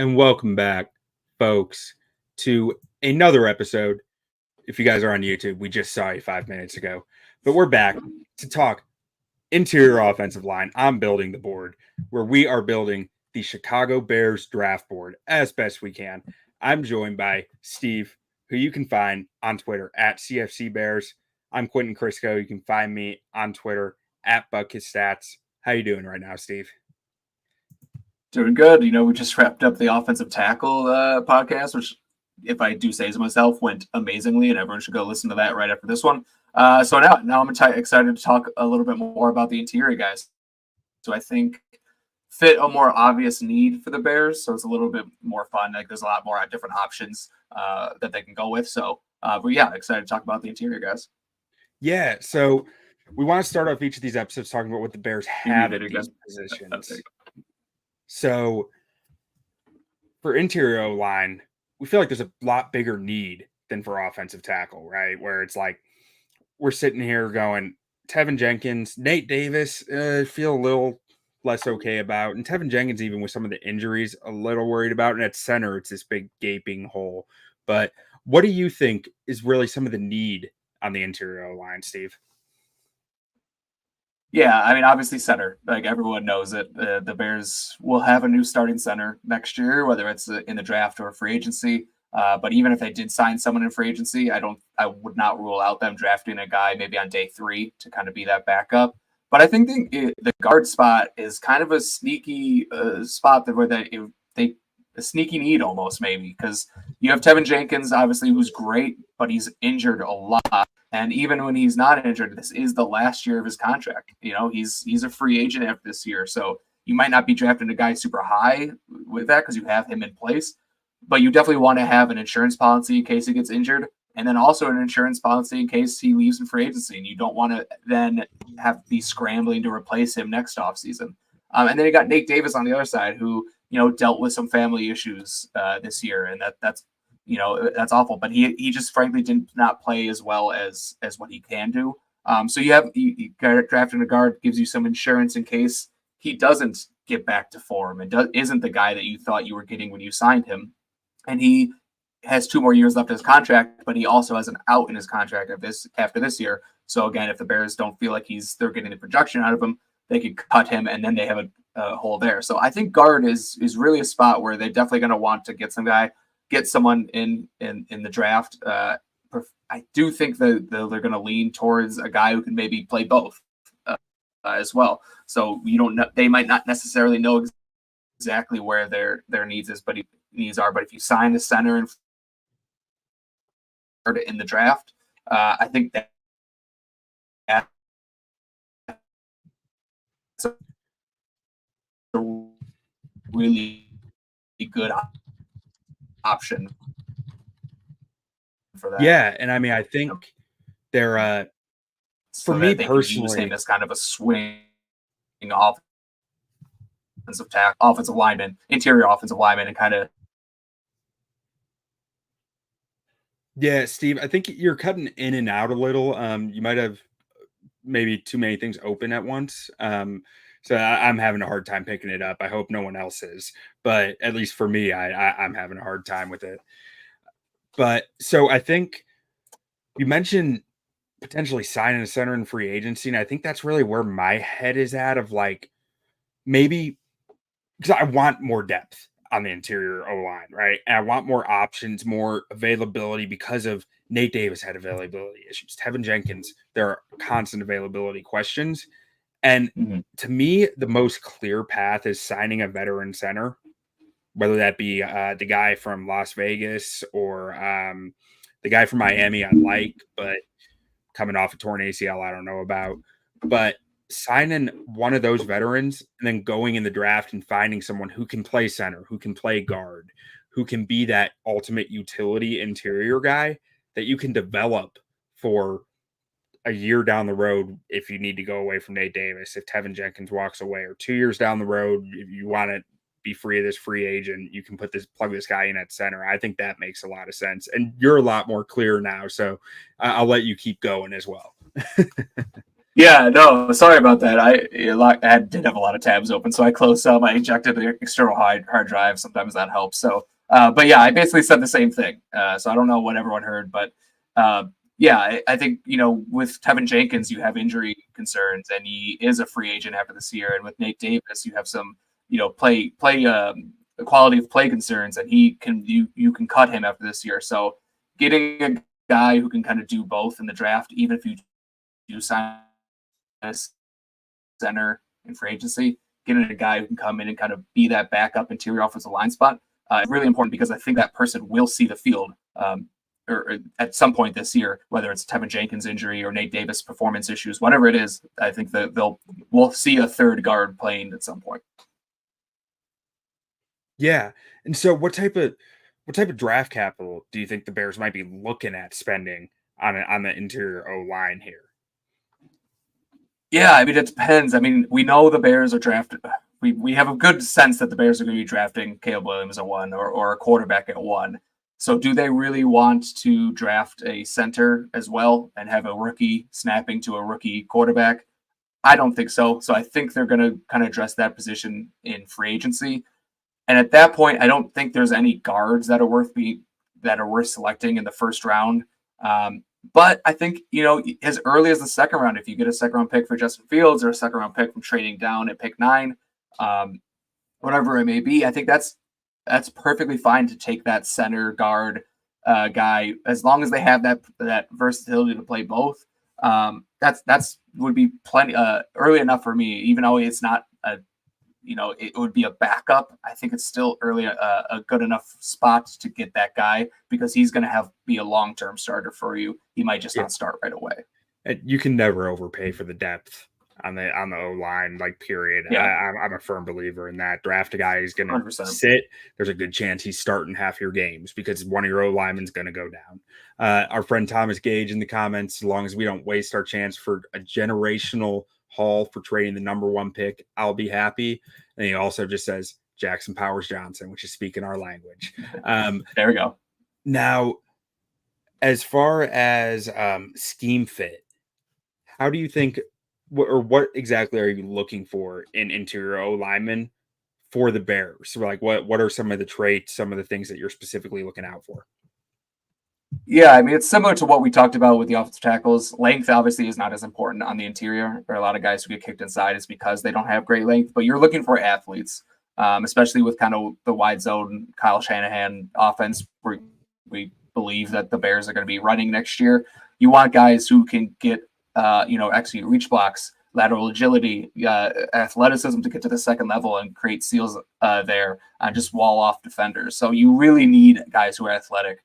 And welcome back, folks, to another episode. If you guys are on YouTube, we just saw you 5 minutes ago, but we're back to talk interior offensive line. I'm building the board where we are building the Chicago Bears draft board as best we can. I'm joined by Steve, who you can find on Twitter at CFC Bears. I'm Quinten Krzysko. You can find me on Twitter at BuckHisStats. How you doing right now, Steve? Doing good. We just wrapped up the offensive tackle podcast, which, if I do say so myself, went amazingly, and everyone should go listen to that right after this one. So now I'm excited to talk a little bit more about the interior guys. So I think fit a more obvious need for the Bears, so it's a little bit more fun. Like there's a lot more different options that they can go with. So, but yeah, excited to talk about the interior guys. Yeah, so we want to start off each of these episodes talking about what the Bears have at these positions. So for interior line, we feel like there's a lot bigger need than for offensive tackle, right? Where it's like we're sitting here going, Tevin Jenkins, Nate Davis, feel a little less okay about. And Tevin Jenkins, even with some of the injuries, a little worried about. And at center, it's this big gaping hole. But what do you think is really some of the need on the interior line, Steve? Yeah, I mean, obviously center. Like everyone knows it. The Bears will have a new starting center next year, whether it's in the draft or free agency. But even if they did sign someone in free agency, I would not rule out them drafting a guy maybe on day 3 to kind of be that backup. But I think the guard spot is kind of a sneaky spot where they a sneaky need almost maybe, because you have Tevin Jenkins, obviously, who's great, but he's injured a lot. And even when he's not injured, this is the last year of his contract. He's a free agent after this year. So you might not be drafting a guy super high with that because you have him in place. But you definitely want to have an insurance policy in case he gets injured. And then also an insurance policy in case he leaves in free agency. And you don't want to then have to be scrambling to replace him next offseason. And then you got Nate Davis on the other side who, dealt with some family issues this year. And that's awful, but he just frankly did not play as well as what he can do. So you drafting a guard gives you some insurance in case he doesn't get back to form and isn't the guy that you thought you were getting when you signed him. And he has 2 more years left in his contract, but he also has an out in his contract after this year. So again, if the Bears don't feel like they're getting the production out of him, they could cut him, and then they have a hole there. So I think guard is really a spot where they're definitely going to want to get someone in the draft. I do think that they're going to lean towards a guy who can maybe play both as well. So they might not necessarily know exactly where their needs are, but if you sign a center and in the draft, I think that's a really good option for that. Yeah, and I mean, I think they're for me personally, use him as kind of a swing offensive lineman, interior offensive lineman, and kind of. Yeah, Steve, I think you're cutting in and out a little. You might have maybe too many things open at once. So I'm having a hard time picking it up. I hope no one else is, but at least for me, I'm having a hard time with it. But so I think you mentioned potentially signing a center in free agency, and I think that's really where my head is at of like maybe because I want more depth on the interior O-line, right? And I want more options, more availability because of Nate Davis had availability issues. Tevin Jenkins, there are constant availability questions. And to me, the most clear path is signing a veteran center, whether that be the guy from Las Vegas or the guy from Miami I like, but coming off a torn ACL I don't know about. But signing one of those veterans and then going in the draft and finding someone who can play center, who can play guard, who can be that ultimate utility interior guy that you can develop for a year down the road if you need to go away from Nate Davis, if Tevin Jenkins walks away, or 2 years down the road, if you want to be free of this free agent, you can plug this guy in at center. I think that makes a lot of sense. And you're a lot more clear now. So I'll let you keep going as well. Yeah, no, sorry about that. I did have a lot of tabs open, so I closed some. I ejected the external hard drive. Sometimes that helps. So, but yeah, I basically said the same thing. So I don't know what everyone heard, but yeah, I think with Tevin Jenkins, you have injury concerns, and he is a free agent after this year. And with Nate Davis, you have some play quality of play concerns, and you can cut him after this year. So getting a guy who can kind of do both in the draft, even if you do sign center in free agency, getting a guy who can come in and kind of be that backup interior offensive line spot is really important because I think that person will see the field or at some point this year, whether it's Tevin Jenkins injury or Nate Davis performance issues, whatever it is. I think that we'll see a third guard playing at some point. Yeah. And so what type of draft capital do you think the Bears might be looking at spending on the interior O line here? Yeah, I mean it depends. I mean, we know the Bears are drafted. We have a good sense that the Bears are going to be drafting Caleb Williams at one or a quarterback at one. So do they really want to draft a center as well and have a rookie snapping to a rookie quarterback? I don't think so. So I think they're going to kind of address that position in free agency. And at that point, I don't think there's any guards that are worth selecting in the first round. But I think as early as the second round, if you get a second round pick for Justin Fields or a second round pick from trading down at pick 9, um, whatever it may be, I think that's perfectly fine to take that center guard guy as long as they have that versatility to play both. That's would be plenty early enough for me, even though it's not a it would be a backup. I think it's still early a good enough spot to get that guy because he's going to be a long term starter for you. He might just Yeah. not start right away. And you can never overpay for the depth on the O line, like period. Yeah, I'm a firm believer in that. Draft a guy who's going to 100%. sit. There's a good chance he's starting half your games because one of your O linemen's going to go down. Our friend Thomas Gage in the comments, as long as we don't waste our chance for a generational haul for trading the number 1 pick, I'll be happy. And he also just says Jackson Powers Johnson, which is speaking our language. There we go. Now, as far as scheme fit, how do you think, what exactly are you looking for in interior O linemen for the Bears? So like, what are some of the traits, some of the things that you're specifically looking out for? Yeah, I mean it's similar to what we talked about with the offensive tackles. Length obviously is not as important on the interior. There are a lot of guys who get kicked inside is because they don't have great length, but you're looking for athletes, especially with kind of the wide zone Kyle Shanahan offense where we believe that the Bears are going to be running next year. You want guys who can get execute reach blocks, lateral agility, athleticism to get to the second level and create seals there and just wall off defenders. So you really need guys who are athletic.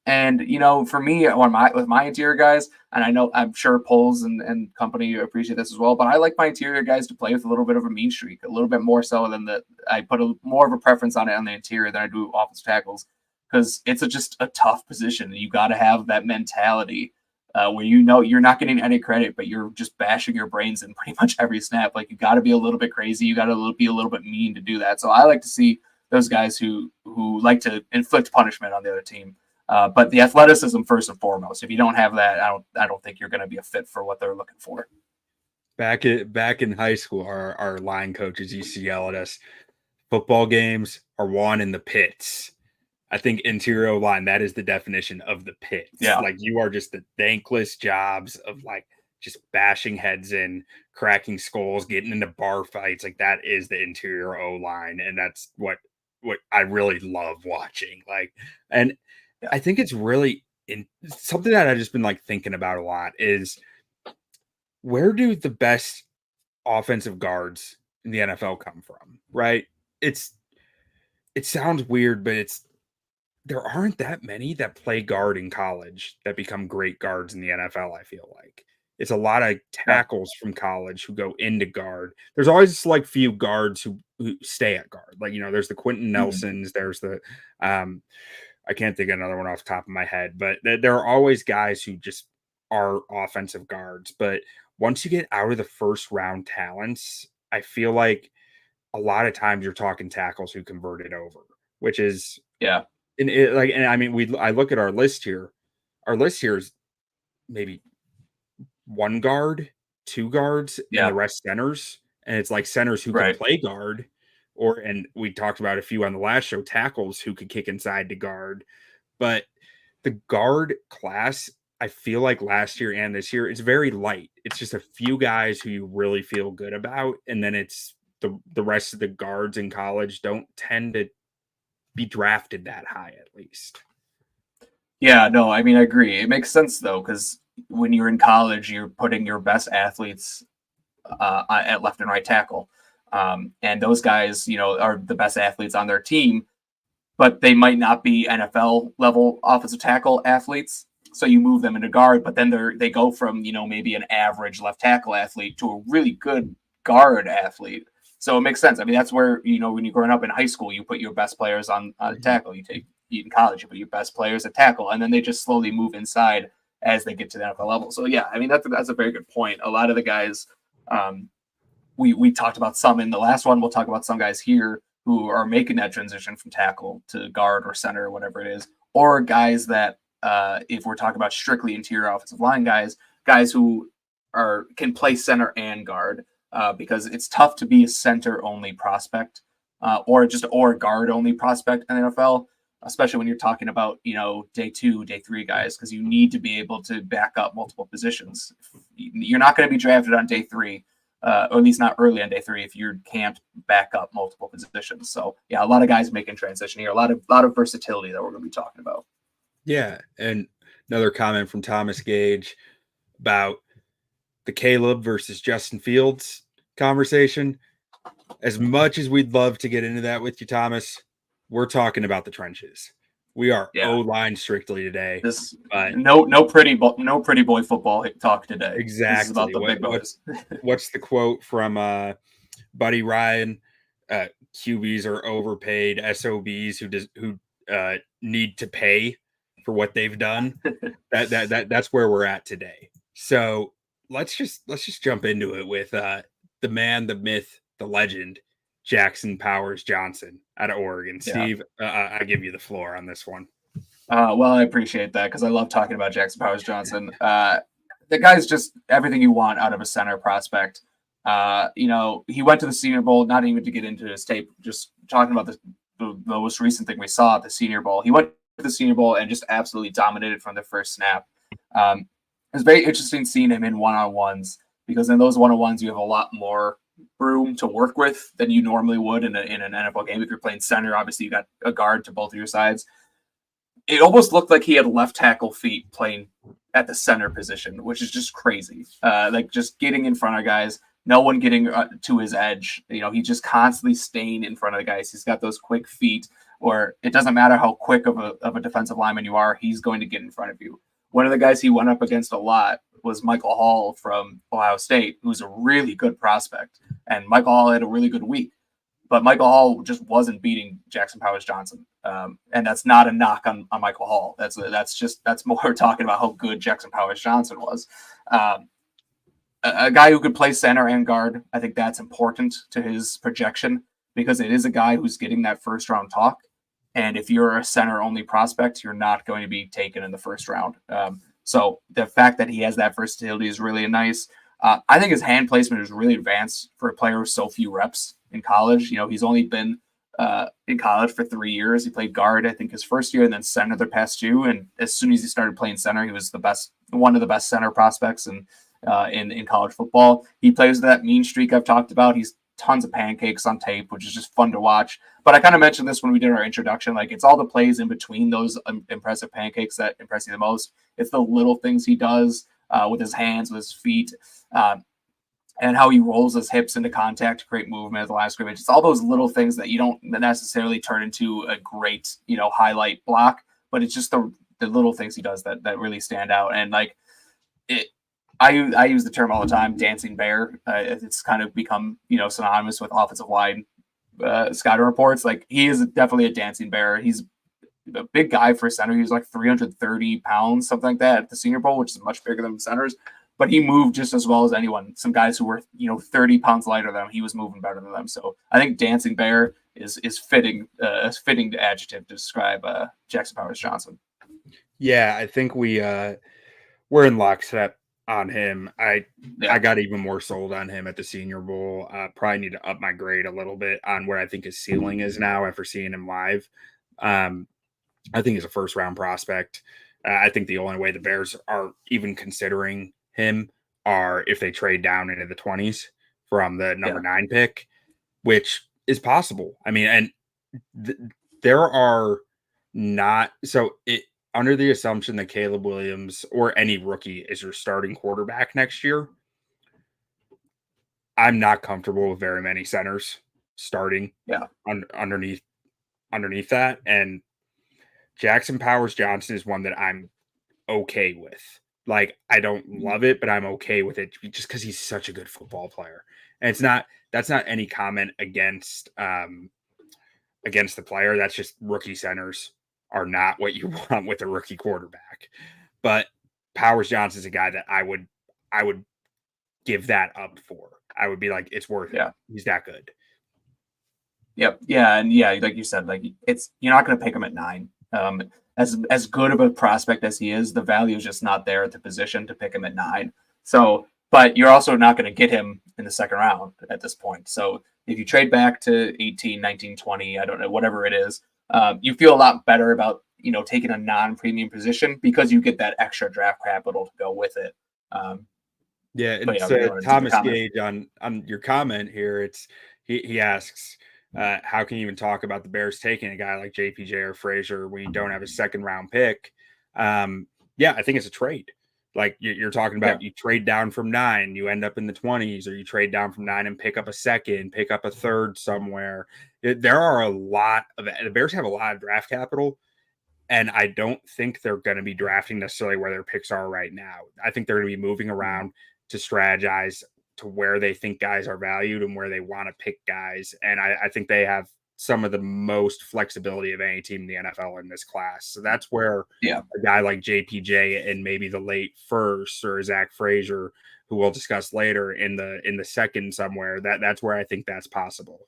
And for me, with my interior guys, and I'm sure Poles and company appreciate this as well, but I like my interior guys to play with a little bit of a mean streak, a little bit more so than I put more of a preference on it on the interior than I do offensive tackles because it's just a tough position. You got to have that mentality where you're not getting any credit, but you're just bashing your brains in pretty much every snap. Like you got to be a little bit crazy, you got to be a little bit mean to do that. So I like to see those guys who like to inflict punishment on the other team. But the athleticism first and foremost. If you don't have that, I don't think you're going to be a fit for what they're looking for. Back in high school, our line coaches used to yell at us, football games are won in the pits. I think interior line, that is the definition of the pits. Yeah. Like you are just the thankless jobs of like just bashing heads in, cracking skulls, getting into bar fights. Like that is the interior O line. And that's what I really love watching. Like, and Yeah. I think it's really something that I've just been like thinking about a lot is where do the best offensive guards in the NFL come from? Right? It sounds weird, but there aren't that many that play guard in college that become great guards in the NFL, I feel like. It's a lot of Yeah. tackles from college who go into guard. There's always like few guards who stay at guard. Like, there's the Quentin Mhm. Nelsons, there's the I can't think of another one off the top of my head, but there are always guys who just are offensive guards. But once you get out of the first round talents, I feel like a lot of times you're talking tackles who converted over, which is Yeah. and I mean I look at our list here. Our list here is maybe one guard two guards and the Yeah. rest centers, and it's like centers who can Right. play guard, and we talked about a few on the last show, tackles who could kick inside to guard. But the guard class, I feel like last year and this year, it's very light. It's just a few guys who you really feel good about, and then it's the rest of the guards in college don't tend to be drafted that high, at least. Yeah, no, I mean, I agree. It makes sense though, because when you're in college, you're putting your best athletes at left and right tackle, and those guys, are the best athletes on their team, but they might not be NFL level offensive tackle athletes. So you move them into guard, but then they go from maybe an average left tackle athlete to a really good guard athlete. So it makes sense. I mean, that's where when you're growing up in high school, you put your best players on tackle. You in college, you put your best players at tackle, and then they just slowly move inside as they get to the NFL level. So yeah, I mean that's a very good point. A lot of the guys, we talked about some in the last one. We'll talk about some guys here who are making that transition from tackle to guard or center or whatever it is, or guys that if we're talking about strictly interior offensive line guys who can play center and guard, because it's tough to be a center only prospect, or guard only prospect in the NFL, especially when you're talking about day 2, day 3 guys, because you need to be able to back up multiple positions. You're not going to be drafted on day 3, or at least not early on day 3, if you can't back up multiple positions. So yeah, a lot of guys making transition here, a lot of versatility that we're going to be talking about. Yeah, and another comment from Thomas Gage about the Caleb versus Justin Fields conversation. As much as we'd love to get into that with you, Thomas, we're talking about the trenches. We are Yeah, O-line strictly today. this But no pretty boy football talk today. This is about exactly. the big boys. What's the quote from Buddy Ryan? QBs are overpaid SOBs who need to pay for what they've done. That's where we're at today. So let's just jump into it with the man, the myth, the legend, Jackson Powers Johnson out of Oregon. Yeah. Steve, I give you the floor on this one. Well, I appreciate that because I love talking about Jackson Powers Johnson. The guy's just everything you want out of a center prospect. He went to the Senior Bowl, not even to get into his tape, just talking about the most recent thing we saw at the Senior Bowl. He went to the Senior Bowl and just absolutely dominated from the first snap. It was very interesting seeing him in one-on-ones, because in those one-on-ones you have a lot more room to work with than you normally would in an NFL game. If you're playing center, obviously you got a guard to both of your sides. It almost looked like he had left tackle feet playing at the center position, which is just crazy. Like just getting in front of guys, no one getting to his edge. He's just constantly staying in front of the guys. He's got those quick feet, or it doesn't matter how quick of a defensive lineman you are, he's going to get in front of you. One of the guys he went up against a lot was Michael Hall from Ohio State, who's a really good prospect. And Michael Hall had a really good week. But Michael Hall just wasn't beating Jackson Powers Johnson, and that's not a knock on Michael Hall. That's more talking about how good Jackson Powers Johnson was. A guy who could play center and guard, I think that's important to his projection, because it is a guy who's getting that first round talk. And if you're a center only prospect, you're not going to be taken in the first round. So the fact that he has that versatility is really nice. I think his hand placement is really advanced for a player with so few reps in college. He's only been in college for 3 years. He played guard, I think, his first year, and then center the past 2. And as soon as he started playing center, he was one of the best center prospects in college football. He plays that mean streak I've talked about. He's tons of pancakes on tape, which is just fun to watch. But I kind of mentioned this when we did our introduction. Like, it's all the plays in between those impressive pancakes that impress you the most. It's the little things he does with his hands, with his feet, and how he rolls his hips into contact to create movement at the line of scrimmage. It's all those little things that you don't necessarily turn into a great, highlight block, but it's just the little things he does that really stand out. And like it, I use the term all the time, dancing bear. It's kind of become, synonymous with offensive line scouting reports. Like, he is definitely a dancing bear. He's a big guy for a center. He was like 330 pounds, something like that at the Senior Bowl, which is much bigger than centers. But he moved just as well as anyone. Some guys who were, 30 pounds lighter than him, he was moving better than them. So I think dancing bear is fitting, a fitting adjective to describe Jackson Powers Johnson. Yeah, I think we're in lockstep on him. I Yeah, got even more sold on him at the Senior Bowl. Probably need to up my grade a little bit on where I think his ceiling is now after seeing him live. Um, I think he's a first round prospect. I think the only way the Bears are even considering him are if they trade down into the 20s from the number yeah, 9 pick, which is possible. I mean, and th- there are not so it under the assumption that Caleb Williams or any rookie is your starting quarterback next year. I'm not comfortable with very many centers starting yeah. underneath that, and Jackson Powers Johnson is one that I'm okay with. Like, I don't love it, but I'm okay with it just because he's such a good football player. And that's not any comment against the player. That's just rookie centers are not what you want with a rookie quarterback. But Powers Johnson's a guy that I would give that up for. I would be like, it's worth it. Yeah. He's that good. Yep. Yeah. And yeah, like you said, like you're not going to pick him at 9. As good of a prospect as he is, the value is just not there at the position to pick him at 9. So, but you're also not going to get him in the second round at this point. So if you trade back to 18, 19, 20, I don't know, whatever it is, you feel a lot better about, taking a non-premium position because you get that extra draft capital to go with it. Yeah, and But yeah, so we're going into the Thomas comment. Gage on your comment here, he asks, how can you even talk about the Bears taking a guy like JPJ or Frazier when you don't have a second round pick? Yeah, I think it's a trade. Like you're talking Yeah. about, you trade down from 9, you end up in the 20s, or you trade down from 9 and pick up a second, pick up a third somewhere. There are a lot of the Bears have a lot of draft capital. And I don't think they're going to be drafting necessarily where their picks are right now. I think they're going to be moving around to strategize to where they think guys are valued and where they want to pick guys. And I think they have some of the most flexibility of any team in the NFL in this class. So that's where Yeah. a guy like JPJ and maybe the late first or Zach Frazier, who we'll discuss later in the second somewhere, that's where I think that's possible.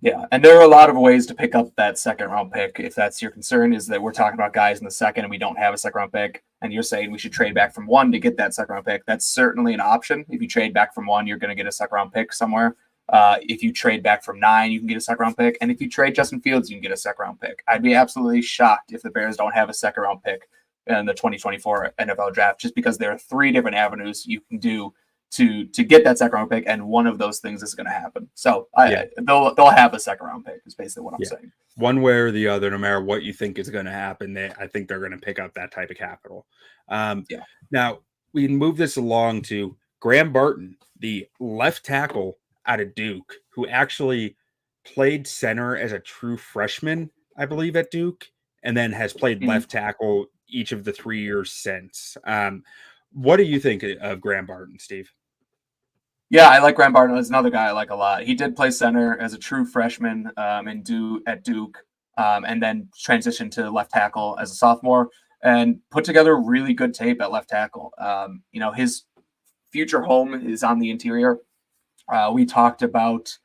Yeah, and there are a lot of ways to pick up that second round pick. If that's your concern, is that we're talking about guys in the second and we don't have a second round pick, and you're saying we should trade back from 1 to get that second round pick. That's certainly an option. If you trade back from 1, you're going to get a second round pick somewhere. If you trade back from 9, you can get a second round pick, and if you trade Justin Fields, you can get a second round pick. I'd be absolutely shocked if the Bears don't have a second round pick in the 2024 NFL draft, just because there are 3 different avenues you can do to get that second round pick, and one of those things is going to happen. So they'll have a second round pick is basically what I'm saying. One way or the other, no matter what you think is going to happen, I think they're going to pick up that type of capital. Now we can move this along to Graham Barton, the left tackle out of Duke, who actually played center as a true freshman, I believe, at Duke, and then has played left tackle each of the 3 years since. What do you think of Graham Barton, Steve? Yeah, I like Graham Barton. It's another guy I like a lot. He did play center as a true freshman at Duke, and then transitioned to left tackle as a sophomore, and put together really good tape at left tackle. His future home is on the interior. We talked about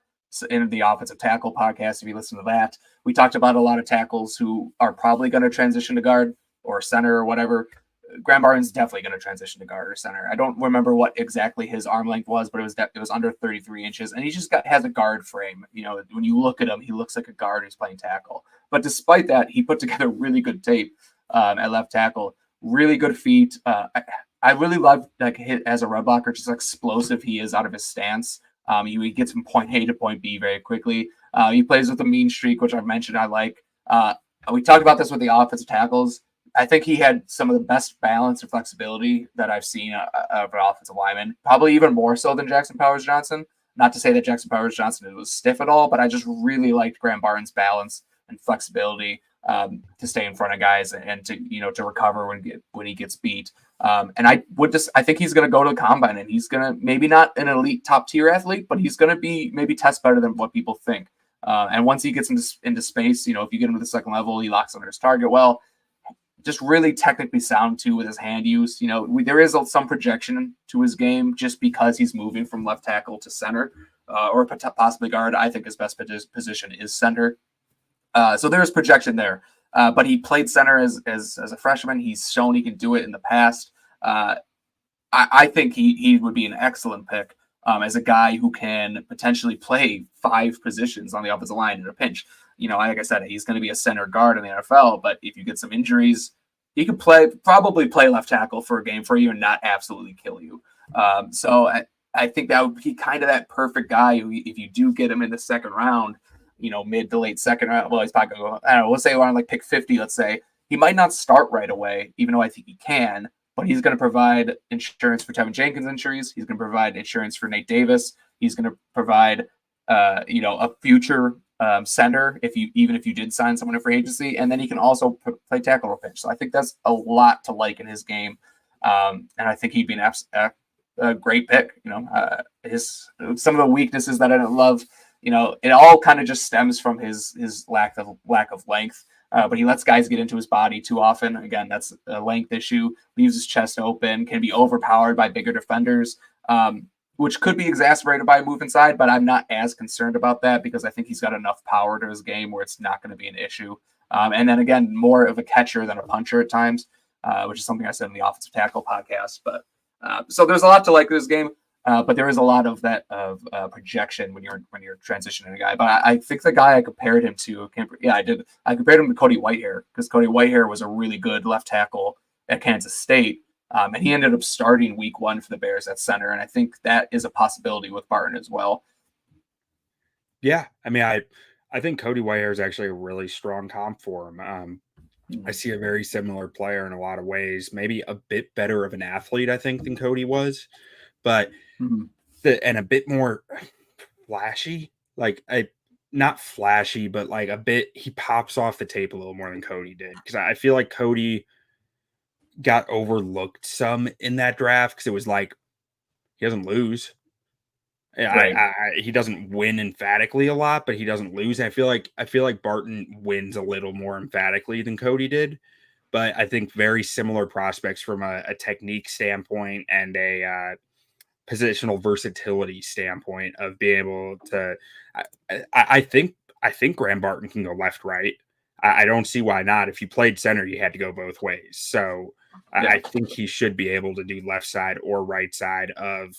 in the offensive tackle podcast, if you listen to that, we talked about a lot of tackles who are probably going to transition to guard or center or whatever. Graham Barton's definitely going to transition to guard or center. I don't remember what exactly his arm length was, but it was under 33 inches, and he just has a guard frame. When you look at him, he looks like a guard who's playing tackle. But despite that, he put together really good tape at left tackle. Really good feet. I really love as a run blocker, just how explosive he is out of his stance. He gets from point A to point B very quickly. He plays with a mean streak, which I've mentioned I like. We talked about this with the offensive tackles. I think he had some of the best balance and flexibility that I've seen of an offensive lineman, probably even more so than Jackson Powers Johnson. Not to say that Jackson Powers Johnson was stiff at all, but I just really liked Graham Barton's balance and flexibility to stay in front of guys and to recover when he gets beat. And I think he's going to go to the combine, and he's going to maybe not an elite top tier athlete, but he's going to be maybe test better than what people think. And once he gets into space, if you get him to the second level, he locks under his target well. Just really technically sound too with his hand use. There is some projection to his game just because he's moving from left tackle to center or possibly guard. I think his best position is center. So there's projection there. But he played center as a freshman. He's shown he can do it in the past. I think he would be an excellent pick as a guy who can potentially play 5 positions on the offensive line in a pinch. Like I said, he's going to be a center guard in the NFL, but if you get some injuries, he could probably play left tackle for a game for you and not absolutely kill you. So I think that would be kind of that perfect guy who, if you do get him in the second round, mid to late second round, well, he's probably going to go, I don't know, let's say around like pick 50, let's say. He might not start right away, even though I think he can, but he's going to provide insurance for Tevin Jenkins injuries. He's going to provide insurance for Nate Davis. He's going to provide, a future center even if you did sign someone in free agency, and then he can also play tackle or pinch. So I think that's a lot to like in his game, and I think he'd be a great pick. Some of the weaknesses that I don't love, it all kind of just stems from his lack of length. But he lets guys get into his body too often. Again, that's a length issue. Leaves his chest open, can be overpowered by bigger defenders, which could be exacerbated by a move inside. But I'm not as concerned about that because I think he's got enough power to his game where it's not going to be an issue. And then again, more of a catcher than a puncher at times, which is something I said in the offensive tackle podcast. But so there's a lot to like this game. But there is a lot of that projection when you're transitioning a guy. But I think the guy I compared him to, I did. I compared him to Cody Whitehair because Cody Whitehair was a really good left tackle at Kansas State, and he ended up starting week 1 for the Bears at center. And I think that is a possibility with Barton as well. Yeah, I mean, I think Cody Whitehair is actually a really strong comp for him. I see a very similar player in a lot of ways, maybe a bit better of an athlete, I think, than Cody was. But and a bit more flashy, not flashy, but like a bit, he pops off the tape a little more than Cody did. Because I feel like Cody got overlooked some in that draft because it was like he doesn't lose. Right. He doesn't win emphatically a lot, but he doesn't lose. I feel like Barton wins a little more emphatically than Cody did. But I think very similar prospects from a technique standpoint and a positional versatility standpoint of being able to. I think Graham Barton can go left, right. I don't see why not. If you played center, you had to go both ways. So Yeah. I think he should be able to do left side or right side of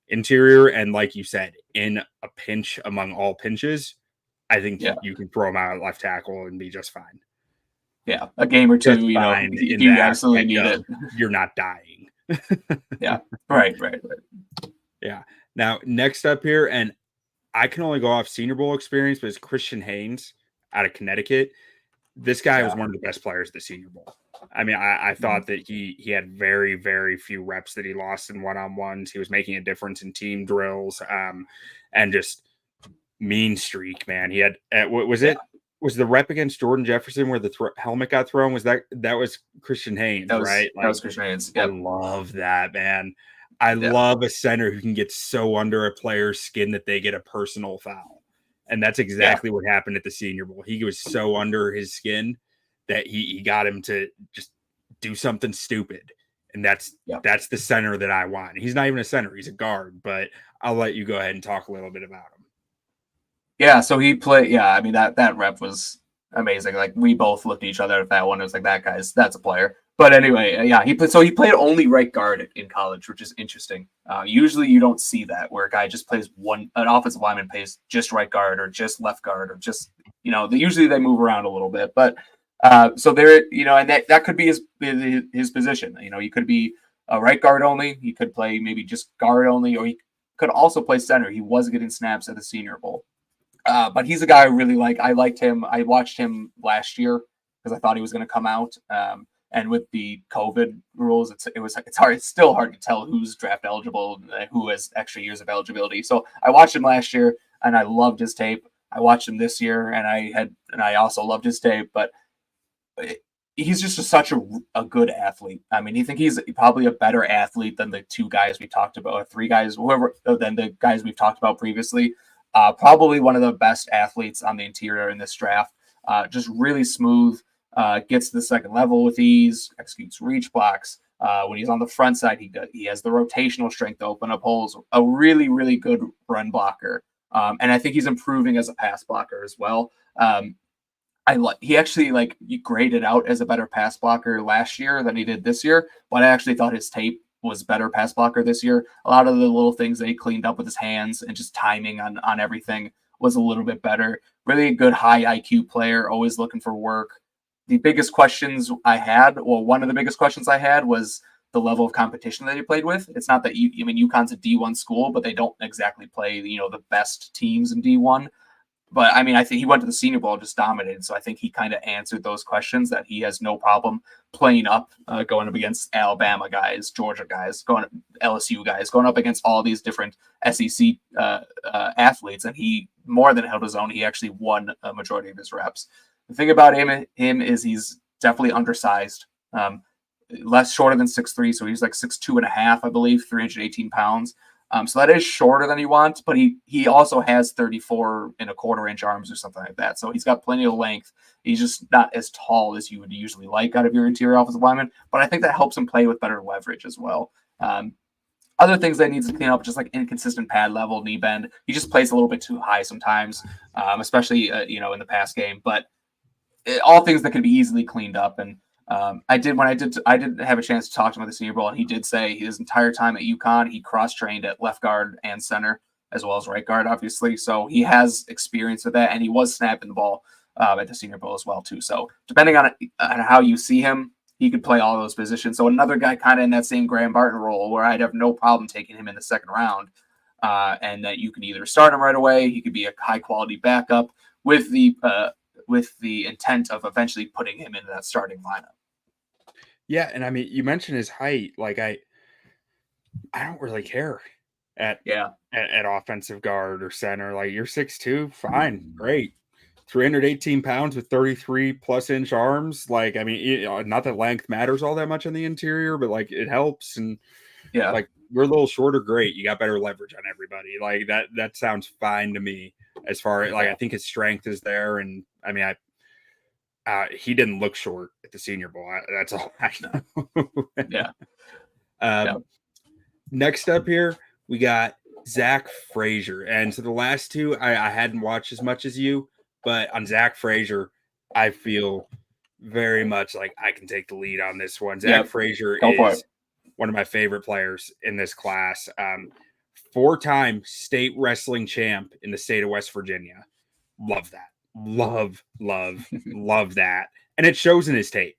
interior. And like you said, in a pinch among all pinches, I think you can throw him out at left tackle and be just fine. Yeah, a game or two, if you absolutely need it. You're not dying. Yeah, right. Yeah. Now, next up here, and I can only go off Senior Bowl experience, but it's Christian Haynes out of Connecticut. This guy was one of the best players at the Senior Bowl. I mean, I thought that he had very, very few reps that he lost in one-on-ones. He was making a difference in team drills, and just mean streak, man. He had was the rep against Jordan Jefferson where the helmet got thrown? Was that was Christian Haynes, right? That was Christian Haynes. Yep. I love that, man. I love a center who can get so under a player's skin that they get a personal foul. And that's exactly what happened at the Senior Bowl. He was so under his skin that he got him to just do something stupid. And that's the center that I want. He's not even a center. He's a guard. But I'll let you go ahead and talk a little bit about him. Yeah, so he played. Yeah, I mean that rep was amazing. Like we both looked at each other at that one. It was like that's a player. But anyway, he played only right guard in college, which is interesting. Usually you don't see that where a guy just plays an offensive lineman plays just right guard or just left guard or just usually they move around a little bit. But so there, and that could be his position. He could be a right guard only. He could play maybe just guard only, or he could also play center. He was getting snaps at the Senior Bowl. But he's a guy I really like. I liked him. I watched him last year because I thought he was going to come out. And with the COVID rules, it's hard. It's still hard to tell who's draft eligible and who has extra years of eligibility. So I watched him last year, and I loved his tape. I watched him this year, and I also loved his tape. But he's just such a good athlete. I mean, I think he's probably a better athlete than the 2 guys we talked about, or 3 guys, than the guys we've talked about previously. Probably one of the best athletes on the interior in this draft. Just really smooth. Gets to the second level with ease, executes reach blocks. When he's on the front side, he has the rotational strength to open up holes. A really, really good run blocker. And I think he's improving as a pass blocker as well. He actually he graded out as a better pass blocker last year than he did this year, but I actually thought his tape was better pass blocker this year. A lot of the little things that he cleaned up with his hands and just timing on everything was a little bit better. Really a good high IQ player, always looking for work. The biggest questions I had, well, one of the biggest questions I had was the level of competition that he played with. It's not that I mean, UConn's a D1 school, but they don't exactly play, the best teams in D1. But I mean, I think he went to the Senior Bowl, just dominated. So I think he kind of answered those questions that he has no problem playing up, going up against Alabama guys, Georgia guys, LSU guys, going up against all these different SEC athletes, and he more than held his own. He actually won a majority of his reps. The thing about him is he's definitely undersized, less shorter than 6'3", so he's like 6'2.5", I believe, 318 pounds. So that is shorter than he wants, but he also has 34.25-inch arms or something like that. So he's got plenty of length. He's just not as tall as you would usually like out of your interior offensive lineman, but I think that helps him play with better leverage as well. Other things that needs to clean up, just like inconsistent pad level, knee bend. He just plays a little bit too high sometimes, especially in the pass game. But all things that can be easily cleaned up. And I did have a chance to talk to him at the Senior Bowl, and he did say his entire time at UConn, he cross-trained at left guard and center, as well as right guard, obviously. So he has experience with that, and he was snapping the ball at the Senior Bowl as well, too. So depending on how you see him, he could play all those positions. So another guy kind of in that same Graham Barton role, where I'd have no problem taking him in the second round, and that you can either start him right away, he could be a high-quality backup with the intent of eventually putting him into that starting lineup. Yeah, and I mean, you mentioned his height. Like I don't really care at Yeah. at offensive guard or center. Like you're 6'2", fine, great. 318 pounds with 33+ inch arms. Like, I mean, not that length matters all that much on the interior, but like it helps. And Yeah. like you're a little shorter, great. You got better leverage on everybody. Like that sounds fine to me. As far as like, I think his strength is there, and I mean, he didn't look short at the Senior Bowl. That's all I know. Yeah. Next up here, we got Zach Frazier. And so the last two, I hadn't watched as much as you, but on Zach Frazier, I feel very much like I can take the lead on this one. Zach Frazier is one of my favorite players in this class. 4-time state wrestling champ in the state of West Virginia. Love that. Love that. And it shows in his tape.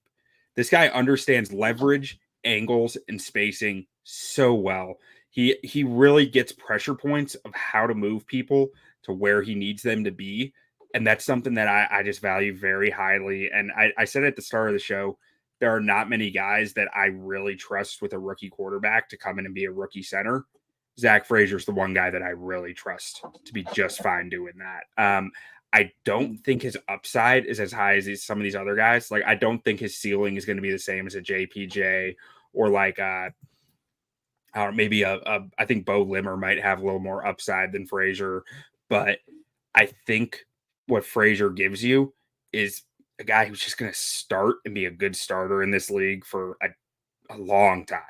This guy understands leverage, angles, and spacing so well. He really gets pressure points of how to move people to where he needs them to be. And that's something that I just value very highly. And I said at the start of the show, there are not many guys that I really trust with a rookie quarterback to come in and be a rookie center. Zach Frazier's the one guy that I really trust to be just fine doing that. I don't think his upside is as high as some of these other guys. Like, I don't think his ceiling is going to be the same as a JPJ or like maybe I think Bo Limmer might have a little more upside than Frazier, but I think what Frazier gives you is a guy who's just going to start and be a good starter in this league for a long time,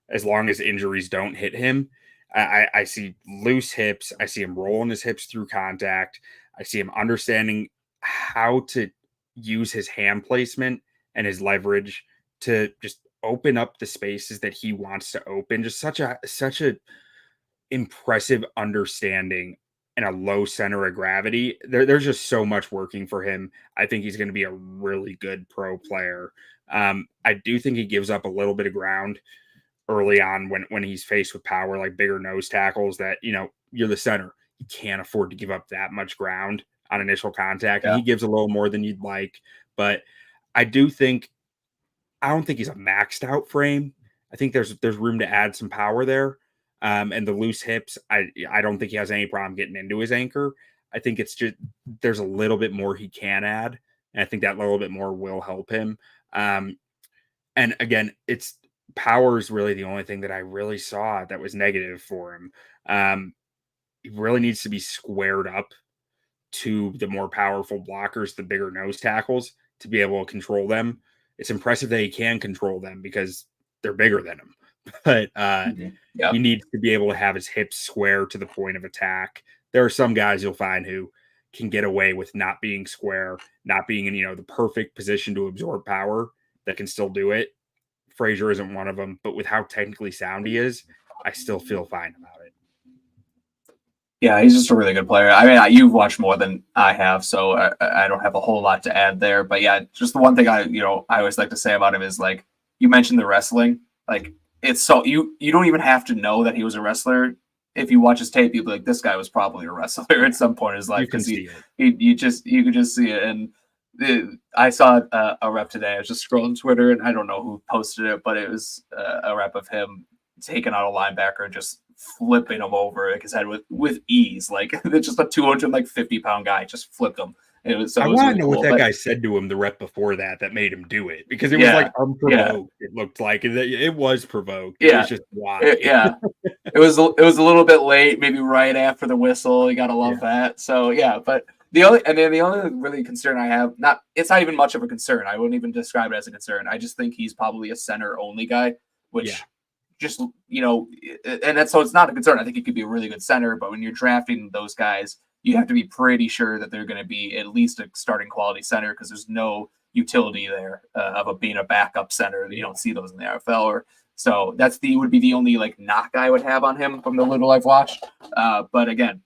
as long as injuries don't hit him. I see loose hips. I see him rolling his hips through contact. I see him understanding how to use his hand placement and his leverage to just open up the spaces that he wants to open. Just such a impressive understanding and a low center of gravity. There's just so much working for him. I think he's going to be a really good pro player. I do think he gives up a little bit of ground early on when he's faced with power, like bigger nose tackles that, you're the center. You can't afford to give up that much ground on initial contact. And he gives a little more than you'd like. But I don't think he's a maxed out frame. I think there's room to add some power there. And the loose hips, I don't think he has any problem getting into his anchor. I think it's just there's a little bit more he can add. And I think that little bit more will help him. And again, it's power is really the only thing that I really saw that was negative for him. He really needs to be squared up to the more powerful blockers, the bigger nose tackles, to be able to control them. It's impressive that he can control them because they're bigger than him. But he needs to be able to have his hips square to the point of attack. There are some guys you'll find who can get away with not being square, not being in the perfect position to absorb power, that can still do it. Frazier isn't one of them, but with how technically sound he is, I still feel fine about it. Yeah, he's just a really good player. I mean, you've watched more than I have, so I don't have a whole lot to add there. But yeah, just the one thing I always like to say about him is like you mentioned the wrestling. Like it's so you don't even have to know that he was a wrestler. If you watch his tape, you'll be like, this guy was probably a wrestler at some point in his life because you could just see it. And I saw a rep today. I was just scrolling Twitter, and I don't know who posted it, but it was a rep of him taking out a linebacker and just flipping him over like his head with ease. Like it's just a 250-pound guy just flipped him. It was. So I want to know what that guy said to him the rep before that made him do it, because it was like unprovoked. Yeah. It looked like it was provoked. Yeah. It was just why. It was a little bit late, maybe right after the whistle. You gotta love that. So yeah, but the only really concern I have, it's not even much of a concern. I wouldn't even describe it as a concern. I just think he's probably a center only guy, which just, and that's, so it's not a concern. I think he could be a really good center, but when you're drafting those guys, you have to be pretty sure that they're going to be at least a starting quality center, because there's no utility there of being a backup center. You don't see those in the NFL. So would be the only like knock I would have on him from the little I've watched. But again,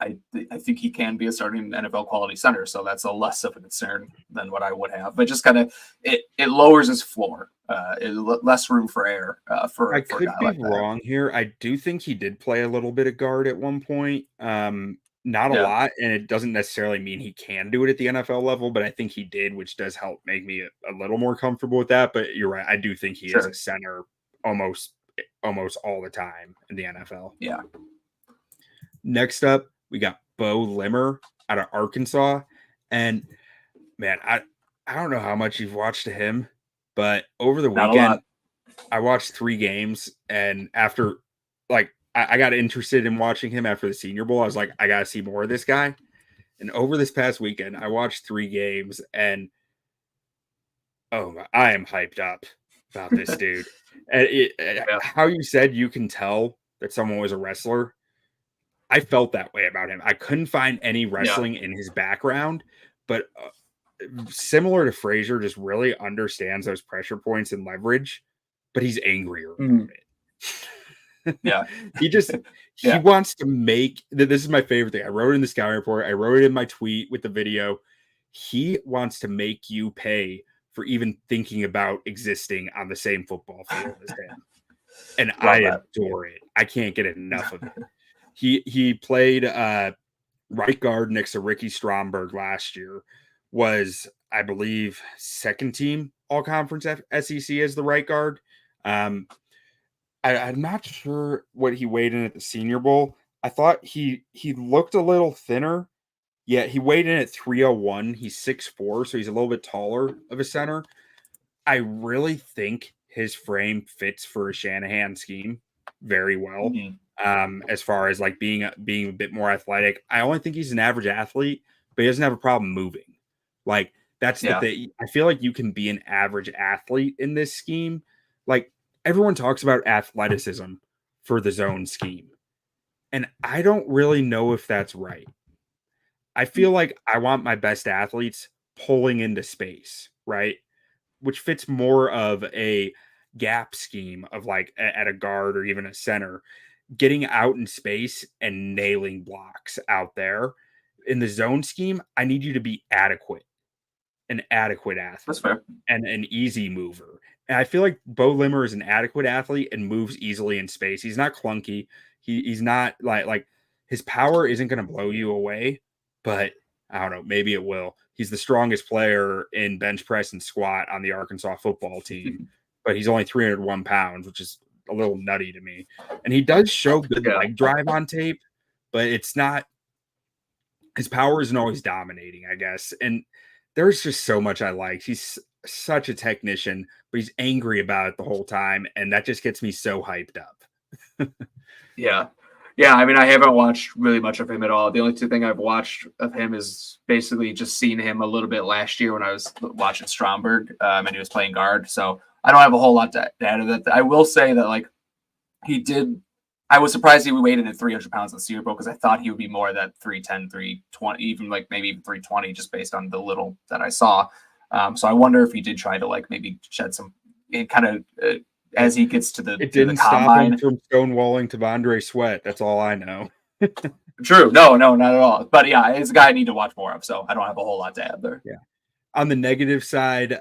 I think he can be a starting NFL quality center, so that's a less of a concern than what I would have. But just kind of it lowers his floor, less room for error. I could be wrong here. I do think he did play a little bit of guard at one point, not a lot, and it doesn't necessarily mean he can do it at the NFL level, but I think he did, which does help make me a little more comfortable with that. But you're right, I do think he is a center almost all the time in the NFL. Yeah. Next up, we got Bo Limmer out of Arkansas. And man, I don't know how much you've watched of him, but over the weekend, I watched 3 games. And after, like, I got interested in watching him after the Senior Bowl. I was like, I got to see more of this guy. And over this past weekend, I watched 3 games. And, I am hyped up about this dude. And how you said you can tell that someone was a wrestler, I felt that way about him. I couldn't find any wrestling in his background, but similar to Frazier, just really understands those pressure points and leverage, but he's angrier about it. Yeah. He wants to make, this is my favorite thing. I wrote it in the Sky Report. I wrote it in my tweet with the video. He wants to make you pay for even thinking about existing on the same football field as him. And I adore it. I can't get enough of it. He played right guard next to Ricky Stromberg last year, was, I believe, second team all-conference SEC as the right guard. I'm not sure what he weighed in at the Senior Bowl. I thought he looked a little thinner. Yeah, he weighed in at 301. He's 6'4", so he's a little bit taller of a center. I really think his frame fits for a Shanahan scheme very well. Mm-hmm. As far as like being a bit more athletic. I only think he's an average athlete, but he doesn't have a problem moving. Like that's the thing. I feel like you can be an average athlete in this scheme. Like everyone talks about athleticism for the zone scheme, and I don't really know if that's right. I feel like I want my best athletes pulling into space, right? Which fits more of a gap scheme of like at a guard or even a center, getting out in space and nailing blocks out there. In the zone scheme, I need you to be an adequate athlete. That's fair. And an easy mover. And I feel like Bo Limmer is an adequate athlete and moves easily in space. He's not clunky. He's not like his power isn't going to blow you away, but I don't know, maybe it will. He's the strongest player in bench press and squat on the Arkansas football team, but he's only 301 pounds, which is a little nutty to me. And he does show good leg drive on tape, but it's not, his power isn't always dominating, I guess. And there's just so much I like. He's such a technician, but he's angry about it the whole time. And that just gets me so hyped up. Yeah. I mean, I haven't watched really much of him at all. The only 2 things I've watched of him is basically just seeing him a little bit last year when I was watching Stromberg and he was playing guard. So I don't have a whole lot to add to that. I will say that like I was surprised he weighed in at 300 pounds in the Senior Bowl, because I thought he would be more of that 310, 320, even like maybe even 320, just based on the little that I saw. So I wonder if he did try to like maybe shed some it kind of as he gets to It the didn't stop him combine. from stonewalling Tavondre Sweat. That's all I know. True, no, not at all. But yeah, it's a guy I need to watch more of, so I don't have a whole lot to add there. Yeah. On the negative side,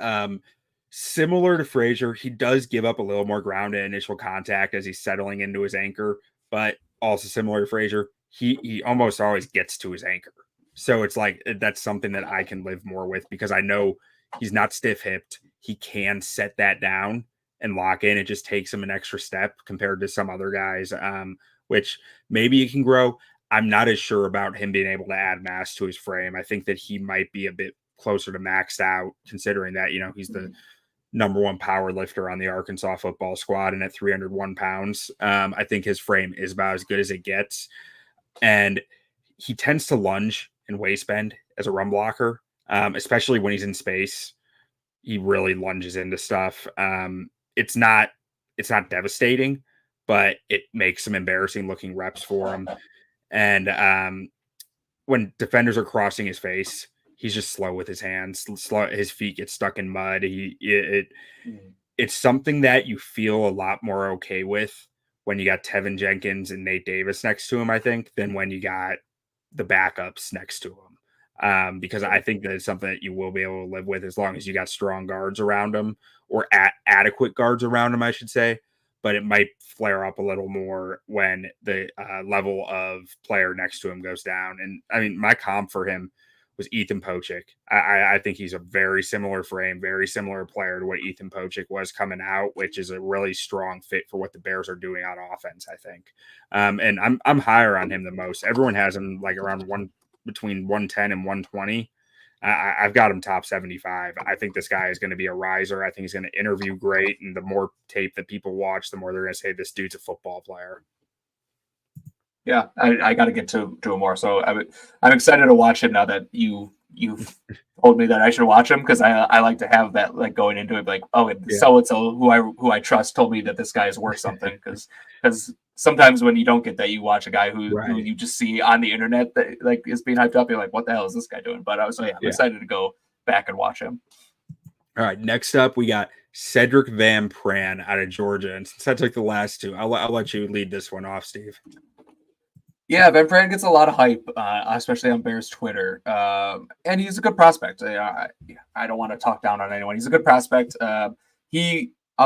similar to Frazier, he does give up a little more ground at initial contact as he's settling into his anchor, but also similar to Frazier, he almost always gets to his anchor. So it's like that's something that I can live more with because I know he's not stiff hipped. He can set that down and lock in. It just takes him an extra step compared to some other guys, which maybe he can grow. I'm not as sure about him being able to add mass to his frame. I think that he might be a bit closer to maxed out, considering that, he's the number one power lifter on the Arkansas football squad and at 301 pounds. I think his frame is about as good as it gets. And he tends to lunge and waist bend as a run blocker, especially when he's in space. He really lunges into stuff. It's not devastating, but it makes some embarrassing looking reps for him. And when defenders are crossing his face, he's just slow with his hands. Slow, his feet get stuck in mud. It's something that you feel a lot more okay with when you got Tevin Jenkins and Nate Davis next to him, I think, than when you got the backups next to him. Because I think that it's something that you will be able to live with as long as you got strong guards around him or adequate guards around him, I should say. But it might flare up a little more when the level of player next to him goes down. And I mean, my comp for him was Ethan Pocic. I think he's a very similar frame, very similar player to what Ethan Pocic was coming out, which is a really strong fit for what the Bears are doing on offense, I think. And I'm higher on him than most. Everyone has him like around between 110 and 120. I've got him top 75. I think this guy is going to be a riser. I think he's going to interview great. And the more tape that people watch, the more they're going to say this dude's a football player. Yeah, I got to get to him more. So I'm excited to watch him now that you've told me that I should watch him because I like to have that like going into it like so and so who I trust told me that this guy is worth something because sometimes when you don't get that you watch a guy who you just see on the internet that like is being hyped up, you're like, what the hell is this guy doing? But I'm excited to go back and watch him. All right, next up we got Cedric Van Pran out of Georgia, and since I took the last two, I'll let you lead this one off, Steve. Yeah, Van Pran gets a lot of hype, especially on Bears Twitter, and he's a good prospect. I don't want to talk down on anyone. He's a good prospect. A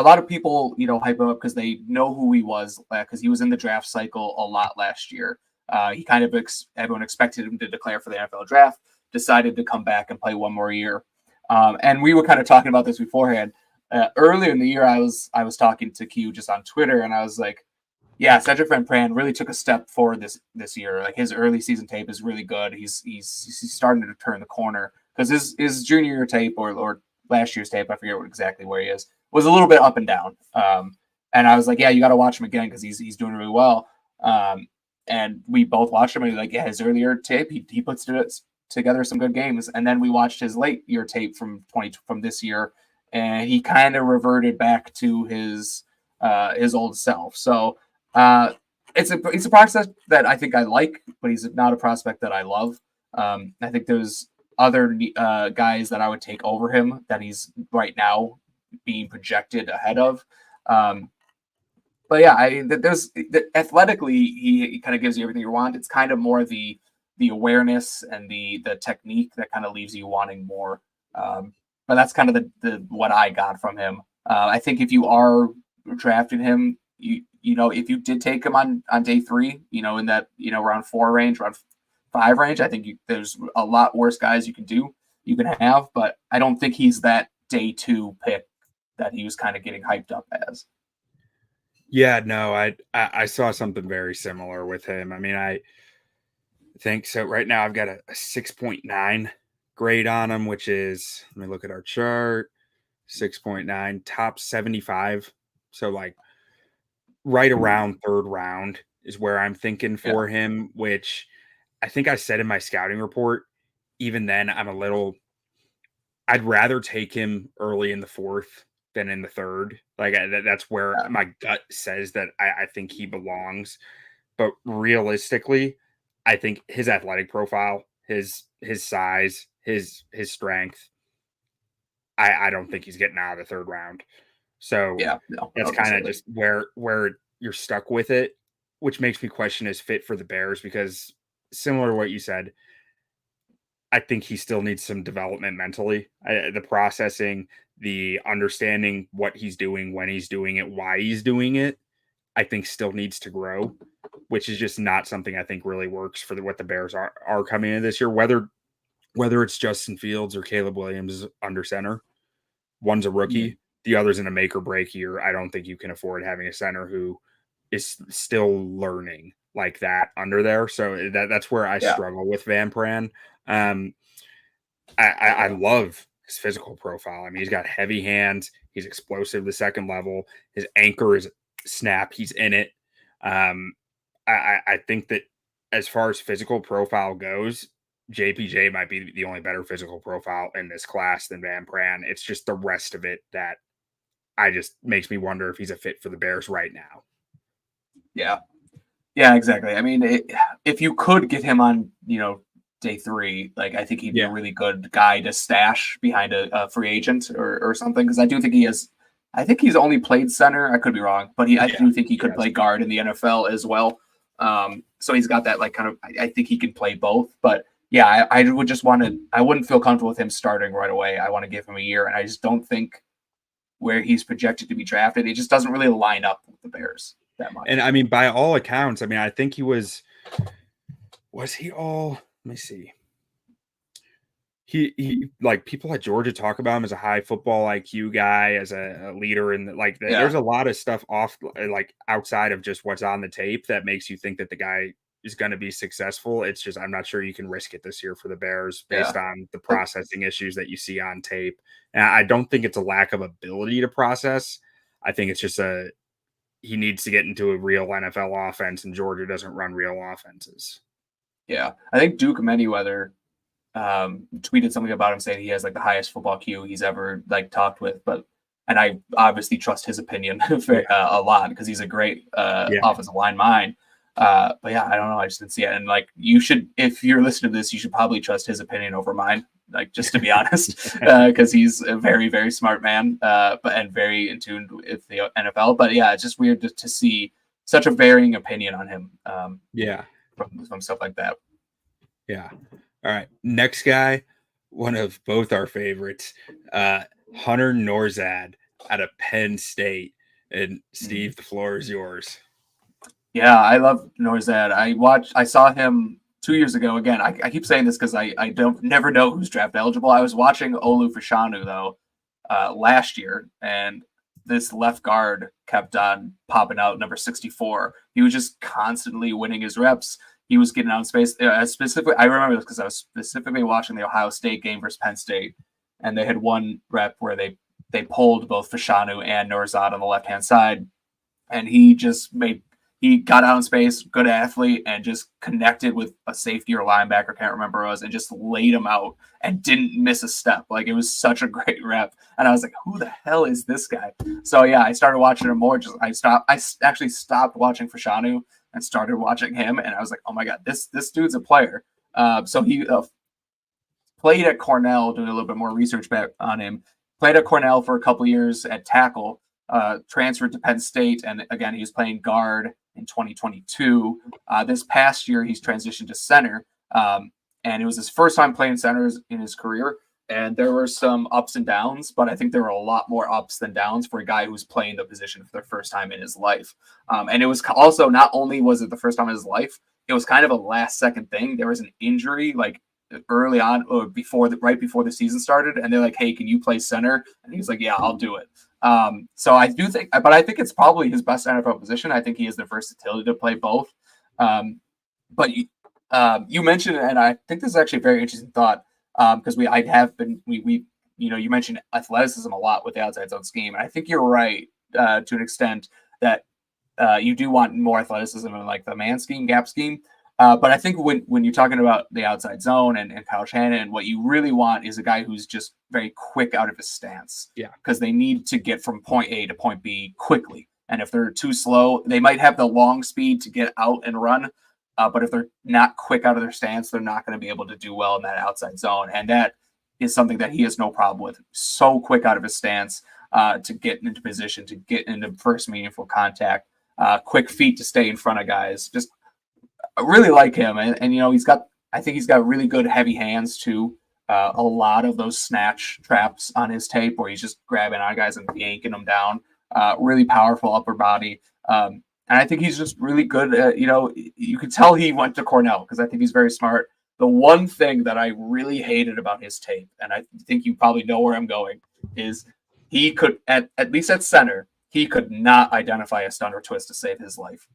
lot of people, hype him up because they know who he was because he was in the draft cycle a lot last year. He kind of everyone expected him to declare for the NFL draft, decided to come back and play one more year. And we were kind of talking about this beforehand. Earlier in the year, I was talking to Q just on Twitter, and I was like, yeah, Cedric Van Pran really took a step forward this year. Like his early season tape is really good. He's starting to turn the corner because his junior year tape or last year's tape, I forget exactly where he is, was a little bit up and down. And I was like, yeah, you got to watch him again because he's doing really well. And we both watched him and like, yeah, his earlier tape, he puts together some good games. And then we watched his late year tape from this year, and he kind of reverted back to his old self. So. It's a process that I think I like, but he's not a prospect that I love. I think there's other guys that I would take over him that he's right now being projected ahead of. But yeah, athletically he kind of gives you everything you want. It's kind of more the awareness and the technique that kind of leaves you wanting more. But that's kind of the what I got from him. I think if you are drafting him, if you did take him on day 3, in that, around 4 range, around 5 range, I think there's a lot worse guys you can have, but I don't think he's that day 2 pick that he was kind of getting hyped up as. Yeah, no, I saw something very similar with him. I mean, I think so. Right now I've got a 6.9 grade on him, which is, let me look at our chart, 6.9, top 75. So like, right around 3rd round is where I'm thinking for him, which I think I said in my scouting report. Even then, I'd rather take him early in the 4th than in the 3rd. Like that's where my gut says that I think he belongs. But realistically, I think his athletic profile, his size, his strength, I don't think he's getting out of the 3rd round. So Yeah, no, that's kind of absolutely. just where you're stuck with it, which makes me question his fit for the Bears because similar to what you said, I think he still needs some development mentally. The processing, the understanding what he's doing, when he's doing it, why he's doing it, I think still needs to grow, which is just not something I think really works for what the Bears are coming in this year. Whether it's Justin Fields or Caleb Williams under center, one's a Mhm. rookie, the other's in a make or break year. I don't think you can afford having a center who is still learning like that under there. So that's where I Yeah, struggle with Van Pran. Um, I love his physical profile. I mean, he's got heavy hands. He's explosive the second level. His anchor is snap. He's in it. Um, I think that as far as physical profile goes, JPJ might be the only better physical profile in this class than Van Pran. It's just the rest of it that I just makes me wonder if he's a fit for the Bears right now. yeah. Yeah, exactly. I mean, if you could get him on, day three, like I think he'd be a Yeah. really good guy to stash behind a free agent or something. Because I do think he has. I think he's only played center. I could be wrong, but I Yeah. do think he could Yes. play guard in the NFL as well. So he's got that like kind of. I think he can play both. But yeah, I would just want to. I wouldn't feel comfortable with him starting right away. I want to give him a year, and I just don't think where he's projected to be drafted, it just doesn't really line up with the Bears that And much. I mean, by all accounts, I mean, I think was he all, let me see. He like people at Georgia talk about him as a high football IQ guy, as a leader, and there's Yeah, a lot of stuff off like outside of just what's on the tape that makes you think that the guy is going to be successful. It's just I'm not sure you can risk it this year for the Bears yeah. based on the processing issues that you see on tape. And I don't think it's a lack of ability to process. I think it's just he needs to get into a real NFL offense, and Georgia doesn't run real offenses. Yeah, I think Duke Manyweather tweeted something about him saying he has like the highest football Q he's ever like talked with. But and I obviously trust his opinion Yeah, a lot because he's a great yeah, offensive line mind. But yeah, I don't know. I just didn't see it. And like you should, if you're listening to this, you should probably trust his opinion over mine. Like just to be honest, because he's a very very smart man, but and very in tune with the NFL. But yeah, it's just weird to see such a varying opinion on him yeah, from stuff like that. yeah. All right, next guy, one of both our favorites, uh, Hunter Norzad out of Penn State. And Mm. Steve, the floor is yours. Yeah, I love Norzad. I saw him 2 years ago. Again, I keep saying this because I don't never know who's draft eligible. I was watching Olu Fashanu though last year, and this left guard kept on popping out number 64. He was just constantly winning his reps. He was getting out in space. Specifically, I remember this because I was specifically watching the Ohio State game versus Penn State, and they had one rep where they pulled both Fashanu and Norzad on the left hand side, and he got out in space, good athlete, and just connected with a safety or linebacker, can't remember who it was, and just laid him out and didn't miss a step. Like it was such a great rep, and I was like, "Who the hell is this guy?" So yeah, I started watching him more. I actually stopped watching Fashanu and started watching him, and I was like, "Oh my god, this dude's a player." So he played at Cornell, doing a little bit more research back on him. Played at Cornell for a couple years at tackle, transferred to Penn State, and again, he was playing guard in 2022. This past year, he's transitioned to center, and it was his first time playing centers in his career. And there were some ups and downs, but I think there were a lot more ups than downs for a guy who's playing the position for the first time in his life. And it was also not only was it the first time in his life, it was kind of a last second thing. There was an injury like early on or right before the season started, and they're like, "Hey, can you play center?" And he's like, "Yeah, I'll do it." So I do think, but I think it's probably his best NFL position. I think he has the versatility to play both. Um, but you mentioned, and I think this is actually a very interesting thought because I have been we you mentioned athleticism a lot with the outside zone scheme, and I think you're right to an extent that you do want more athleticism in like the man scheme, gap scheme. But I think when you're talking about the outside zone and Kyle Shanahan, what you really want is a guy who's just very quick out of his stance Yeah. because they need to get from point A to point B quickly. And if they're too slow, they might have the long speed to get out and run. But if they're not quick out of their stance, they're not going to be able to do well in that outside zone. And that is something that he has no problem with. So quick out of his stance. to get into position, to get into first meaningful contact, quick feet to stay in front of guys. Just I really like him, and I think he's got really good heavy hands too. A lot of those snatch traps on his tape where he's just grabbing on guys and yanking them down. Really powerful upper body. And I think he's just really good. You could tell he went to Cornell because I think he's very smart. The one thing that I really hated about his tape, and I think you probably know where I'm going, is he could, at least at center, he could not identify a stunt or twist to save his life.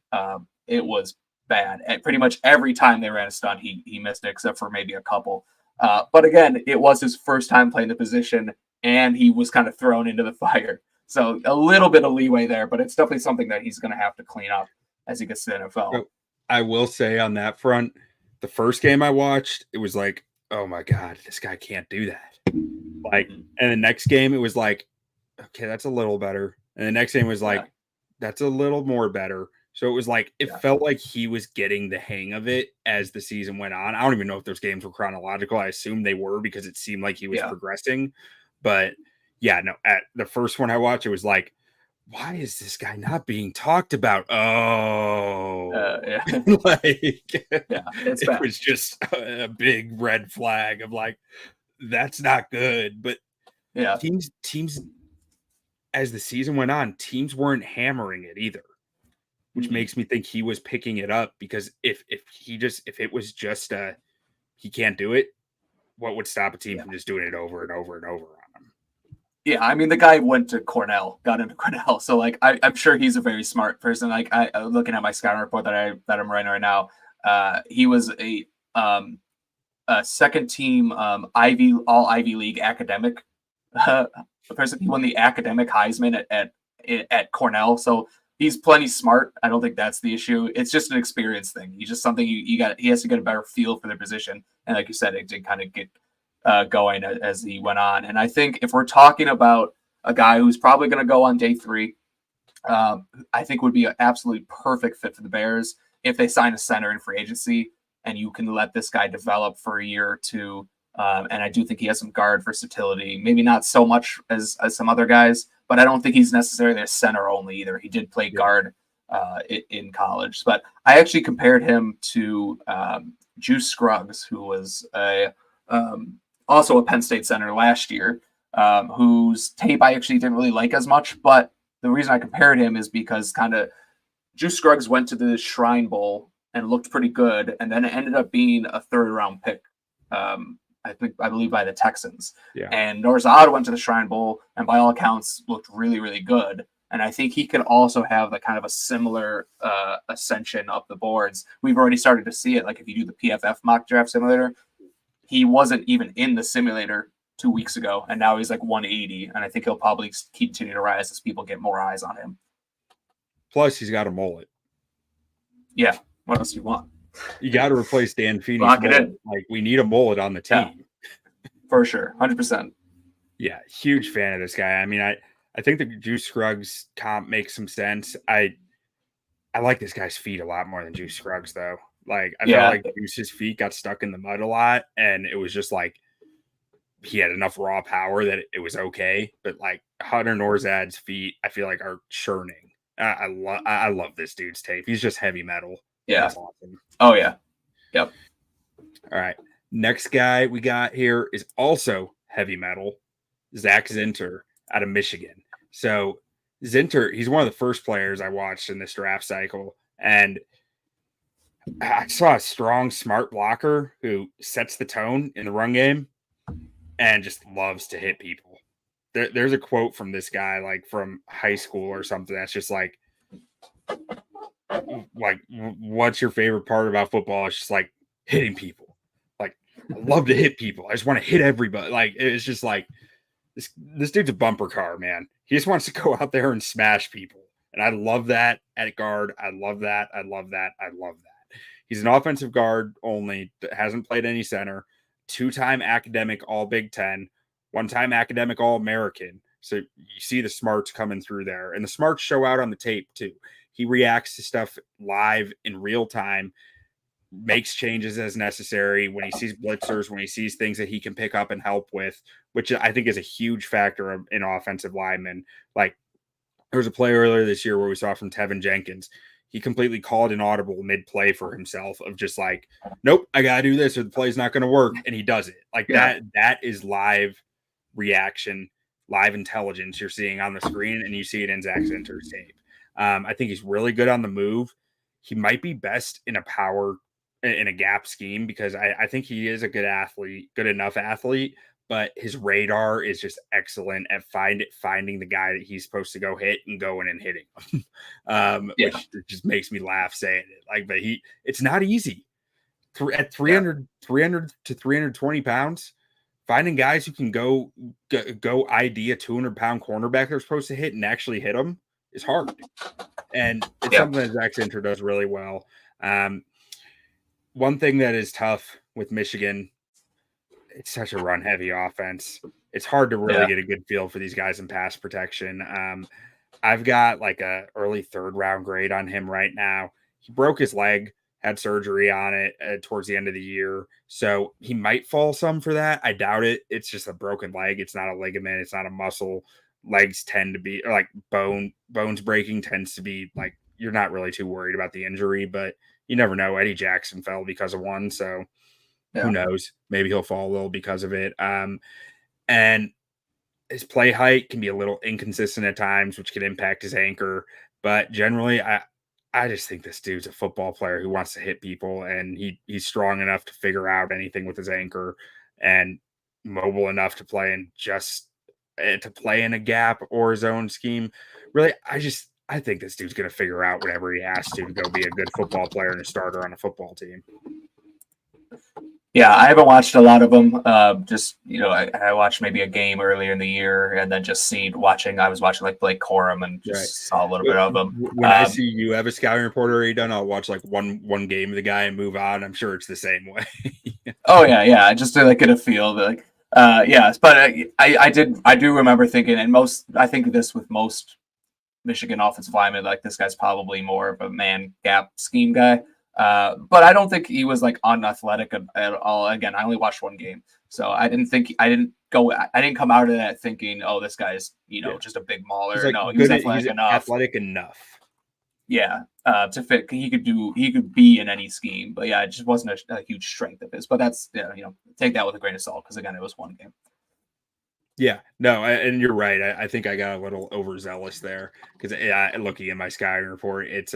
It was bad. And pretty much every time they ran a stunt, he missed it, except for maybe a couple. But again, it was his first time playing the position, and he was kind of thrown into the fire. So a little bit of leeway there, but it's definitely something that he's going to have to clean up as he gets to the NFL. So I will say on that front, the first game I watched, it was like, oh my God, this guy can't do that. Like, and the next game, it was like, okay, that's a little better. And the next game was like, that's a little more better. So it was like, it felt like he was getting the hang of it as the season went on. I don't even know if those games were chronological. I assume they were because it seemed like he was progressing. But yeah, no, at the first one I watched, it was like, why is this guy not being talked about? Oh, it was just a big red flag of like, that's not good. But teams, as the season went on, teams weren't hammering it either, which makes me think he was picking it up, because if it was just he can't do it, what would stop a team from just doing it over and over and over on him? Yeah, I mean, the guy went to Cornell, got into Cornell, so like I'm sure he's a very smart person. Like I looking at my scouting report that I'm writing right now, he was a second team all Ivy League academic person. He won the academic Heisman at Cornell, so he's plenty smart. I don't think that's the issue. It's just an experience thing. He's just something he has to get a better feel for the position, and like you said, it did kind of get going as he went on. And I think if we're talking about a guy who's probably going to go on day 3, I think would be an absolutely perfect fit for the Bears if they sign a center in free agency, and you can let this guy develop for a year or two. And I do think he has some guard versatility, maybe not so much as some other guys, but I don't think he's necessarily a center only either. He did play guard in college, but I actually compared him to Juice Scruggs, who was also a Penn State center last year, whose tape I actually didn't really like as much. But the reason I compared him is because kind of Juice Scruggs went to the Shrine Bowl and looked pretty good, and then it ended up being a 3rd round pick. I believe by the Texans. Yeah. And Norzad went to the Shrine Bowl and by all accounts looked really, really good. And I think he could also have the kind of a similar ascension up the boards. We've already started to see it. Like if you do the PFF mock draft simulator, he wasn't even in the simulator 2 weeks ago, and now he's like 180. And I think he'll probably continue to rise as people get more eyes on him. Plus, he's got a mullet. Yeah. What else do you want? You got to replace Dan Feeney's mullet. Like, we need a mullet on the team. Yeah, for sure. 100%. Yeah. Huge fan of this guy. I mean, I think the Juice Scruggs comp makes some sense. I like this guy's feet a lot more than Juice Scruggs, though. Like, I felt like Juice's feet got stuck in the mud a lot, and it was just like he had enough raw power that it was okay. But like Hunter Norzad's feet, I feel like are churning. I love this dude's tape. He's just heavy metal. Yeah. That's awesome. Oh, yeah. Yep. All right. Next guy we got here is also heavy metal, Zach Zinter out of Michigan. So Zinter, he's one of the first players I watched in this draft cycle. And I saw a strong, smart blocker who sets the tone in the run game and just loves to hit people. There's a quote from this guy, like from high school or something, that's just like, what's your favorite part about football? It's just like hitting people. Like, I love to hit people. I just want to hit everybody. Like, it's just like this dude's a bumper car, man. He just wants to go out there and smash people. And I love that at guard. I love that. I love that. I love that. He's an offensive guard only, that hasn't played any center, 2-time academic all Big Ten, 1-time academic all American. So you see the smarts coming through there, and the smarts show out on the tape too. He reacts to stuff live in real time. makes changes as necessary when he sees blitzers, when he sees things that he can pick up and help with, which I think is a huge factor in offensive linemen. Like there was a play earlier this year where we saw from Tevin Jenkins. He completely called an audible mid-play for himself of just like, nope, I gotta do this or the play's not gonna work. And he does it. Like that is live reaction, live intelligence you're seeing on the screen, and you see it in Zach Zinter's tape. I think he's really good on the move. He might be best in a gap scheme because I think he is a good athlete, good enough athlete, but his radar is just excellent at finding the guy that he's supposed to go hit and going and hitting him. Which just makes me laugh saying it. Like, but it's not easy. At 300 to 320 pounds, finding guys who can go ID a 200-pound cornerback they're supposed to hit and actually hit them is hard. And it's something that Zach Zinter does really well. One thing that is tough with Michigan, it's such a run-heavy offense. It's hard to really get a good feel for these guys in pass protection. I've got like a early third-round grade on him right now. He broke his leg, had surgery on it towards the end of the year, so he might fall some for that. I doubt it. It's just a broken leg. It's not a ligament. It's not a muscle. Legs tend to be like bones breaking tends to be like you're not really too worried about the injury, but you never know. Eddie Jackson fell because of one, so who knows? Maybe he'll fall a little because of it. And his play height can be a little inconsistent at times, which can impact his anchor. But generally, I just think this dude's a football player who wants to hit people, and he's strong enough to figure out anything with his anchor and mobile enough to play in a gap or zone scheme. Really, I think this dude's going to figure out whatever he has to go be a good football player and a starter on a football team. Yeah, I haven't watched a lot of them. I watched maybe a game earlier in the year, and then I was watching like Blake Corum and just saw a little bit of them. When I see you have a scouting report already done, I'll watch like one game of the guy and move on. I'm sure it's the same way. Oh yeah, just to like get a feel. But I do remember thinking, and I think this with most Michigan offensive linemen, like this guy's probably more of a man gap scheme guy. But I don't think he was like unathletic at all. Again, I only watched one game, so I didn't come out of that thinking, oh, this guy's just a big mauler. Like no, he was athletic enough. Athletic enough. Yeah, to fit. He could be in any scheme, but yeah, it just wasn't a huge strength of his. But that's take that with a grain of salt because again, it was one game. Yeah, no, and you're right. I think I got a little overzealous there because looking at my scouting report, it's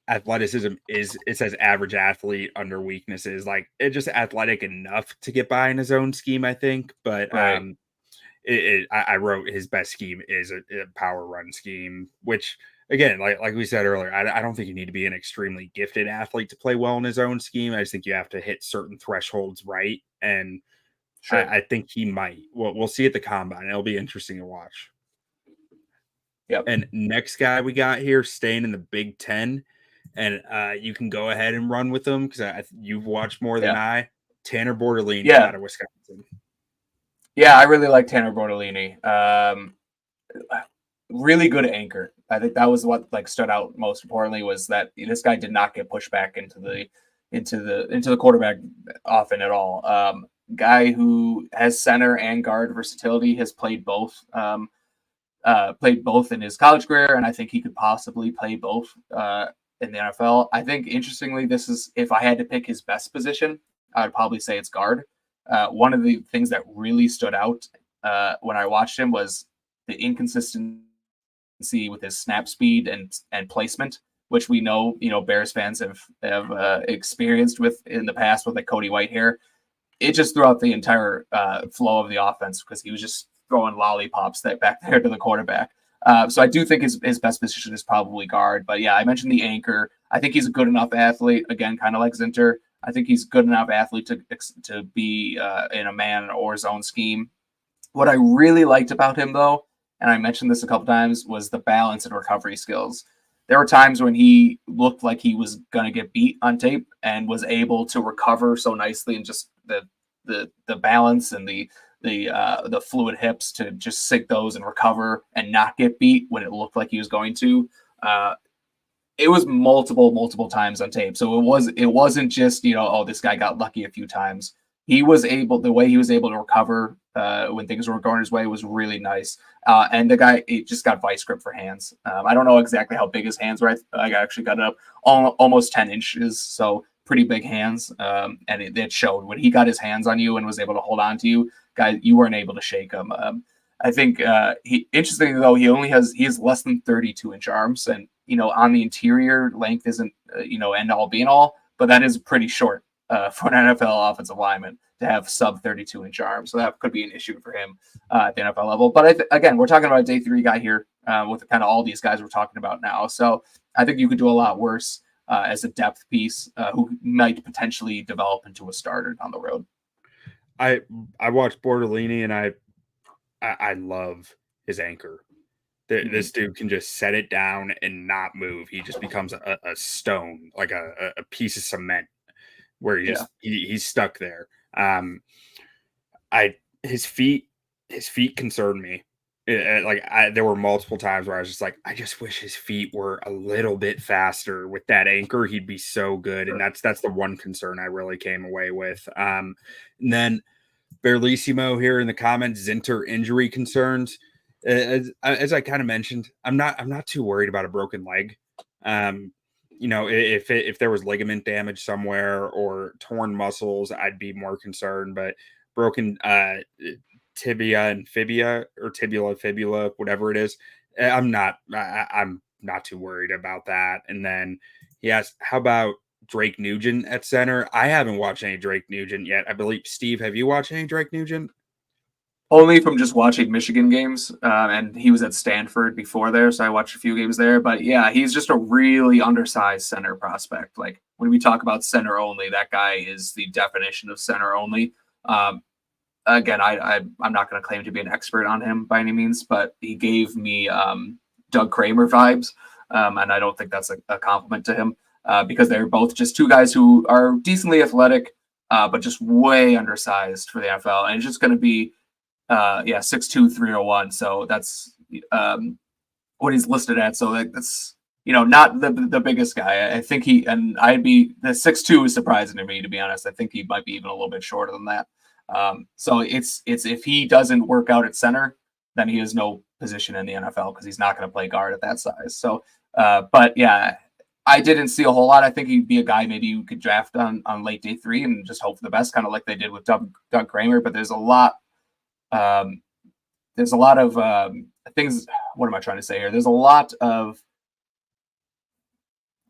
athleticism it says average athlete under weaknesses. Like it's just athletic enough to get by in his own scheme, I think. But I wrote his best scheme is a power run scheme, which again, like we said earlier, I don't think you need to be an extremely gifted athlete to play well in his own scheme. I just think you have to hit certain thresholds right, and I think he might. We'll see at the combine. It'll be interesting to watch. Yep. And next guy we got here, staying in the Big Ten. And you can go ahead and run with them because you've watched more than I. Tanner Bortolini out of Wisconsin. Yeah, I really like Tanner Bortolini. Really good anchor. I think that was what like stood out most importantly was that this guy did not get pushed back into the quarterback often at all. Guy who has center and guard versatility, has played both. Played both in his college career, and I think he could possibly play both in the NFL. I think, interestingly, this is, if I had to pick his best position, I would probably say it's guard. One of the things that really stood out when I watched him was the inconsistency with his snap speed and placement, which we know, Bears fans have experienced with in the past with like Cody Whitehair. It just throughout the entire flow of the offense because he was just throwing lollipops back there to the quarterback. So I do think his best position is probably guard. But yeah, I mentioned the anchor. I think he's a good enough athlete. Again, kind of like Zinter. I think he's good enough athlete to be in a man or zone scheme. What I really liked about him, though, and I mentioned this a couple times, was the balance and recovery skills. There were times when he looked like he was going to get beat on tape and was able to recover so nicely, and just the balance and the fluid hips to just sink those and recover and not get beat when it looked like he was going to. it was multiple times on tape. So it wasn't just, oh, this guy got lucky a few times. The way he was able to recover when things were going his way was really nice. And the guy, it just got vice grip for hands. I don't know exactly how big his hands were. I actually got it up almost 10 inches. So pretty big hands. And it showed when he got his hands on you and was able to hold on to you, guy, you weren't able to shake him. I think interestingly though, he has less than 32-inch arms, and on the interior, length isn't end all be all, but that is pretty short for an NFL offensive lineman to have sub 32-inch arms. So that could be an issue for him at the NFL level. But again, we're talking about a day 3 guy here with kind of all these guys we're talking about now. So I think you could do a lot worse as a depth piece who might potentially develop into a starter down the road. I watched Bortolini, and I love his anchor. This dude can just set it down and not move. He just becomes a stone, like a piece of cement, where he's stuck there. His feet concern me. There were multiple times where I was just like, I just wish his feet were a little bit faster. With that anchor, he'd be so good. And that's the one concern I really came away with. And then Berlissimo here in the comments, Zinter injury concerns. As I kind of mentioned, I'm not too worried about a broken leg. If there was ligament damage somewhere or torn muscles, I'd be more concerned. But broken tibia and fibula, or tibula fibula, whatever it is, I'm not too worried about that. And then he asked, how about Drake Nugent at center? I haven't watched any Drake Nugent yet. I believe, Steve, have you watched any Drake Nugent? Only from just watching Michigan games, and he was at Stanford before there, so I watched a few games there. But yeah, he's just a really undersized center prospect. Like when we talk about center only, that guy is the definition of center only. Again, I'm not going to claim to be an expert on him by any means, but he gave me Doug Kramer vibes, and I don't think that's a compliment to him because they're both just two guys who are decently athletic, but just way undersized for the NFL, and it's just going to be 6'2", 301. So that's what he's listed at. So that's not the biggest guy. I think the 6'2" is surprising to me, to be honest. I think he might be even a little bit shorter than that. So it's if he doesn't work out at center, then he has no position in the NFL because he's not going to play guard at that size. So, but yeah, I didn't see a whole lot. I think he'd be a guy maybe you could draft on late day 3 and just hope for the best, kind of like they did with Doug Kramer. But there's a lot of things. What am I trying to say here? There's a lot of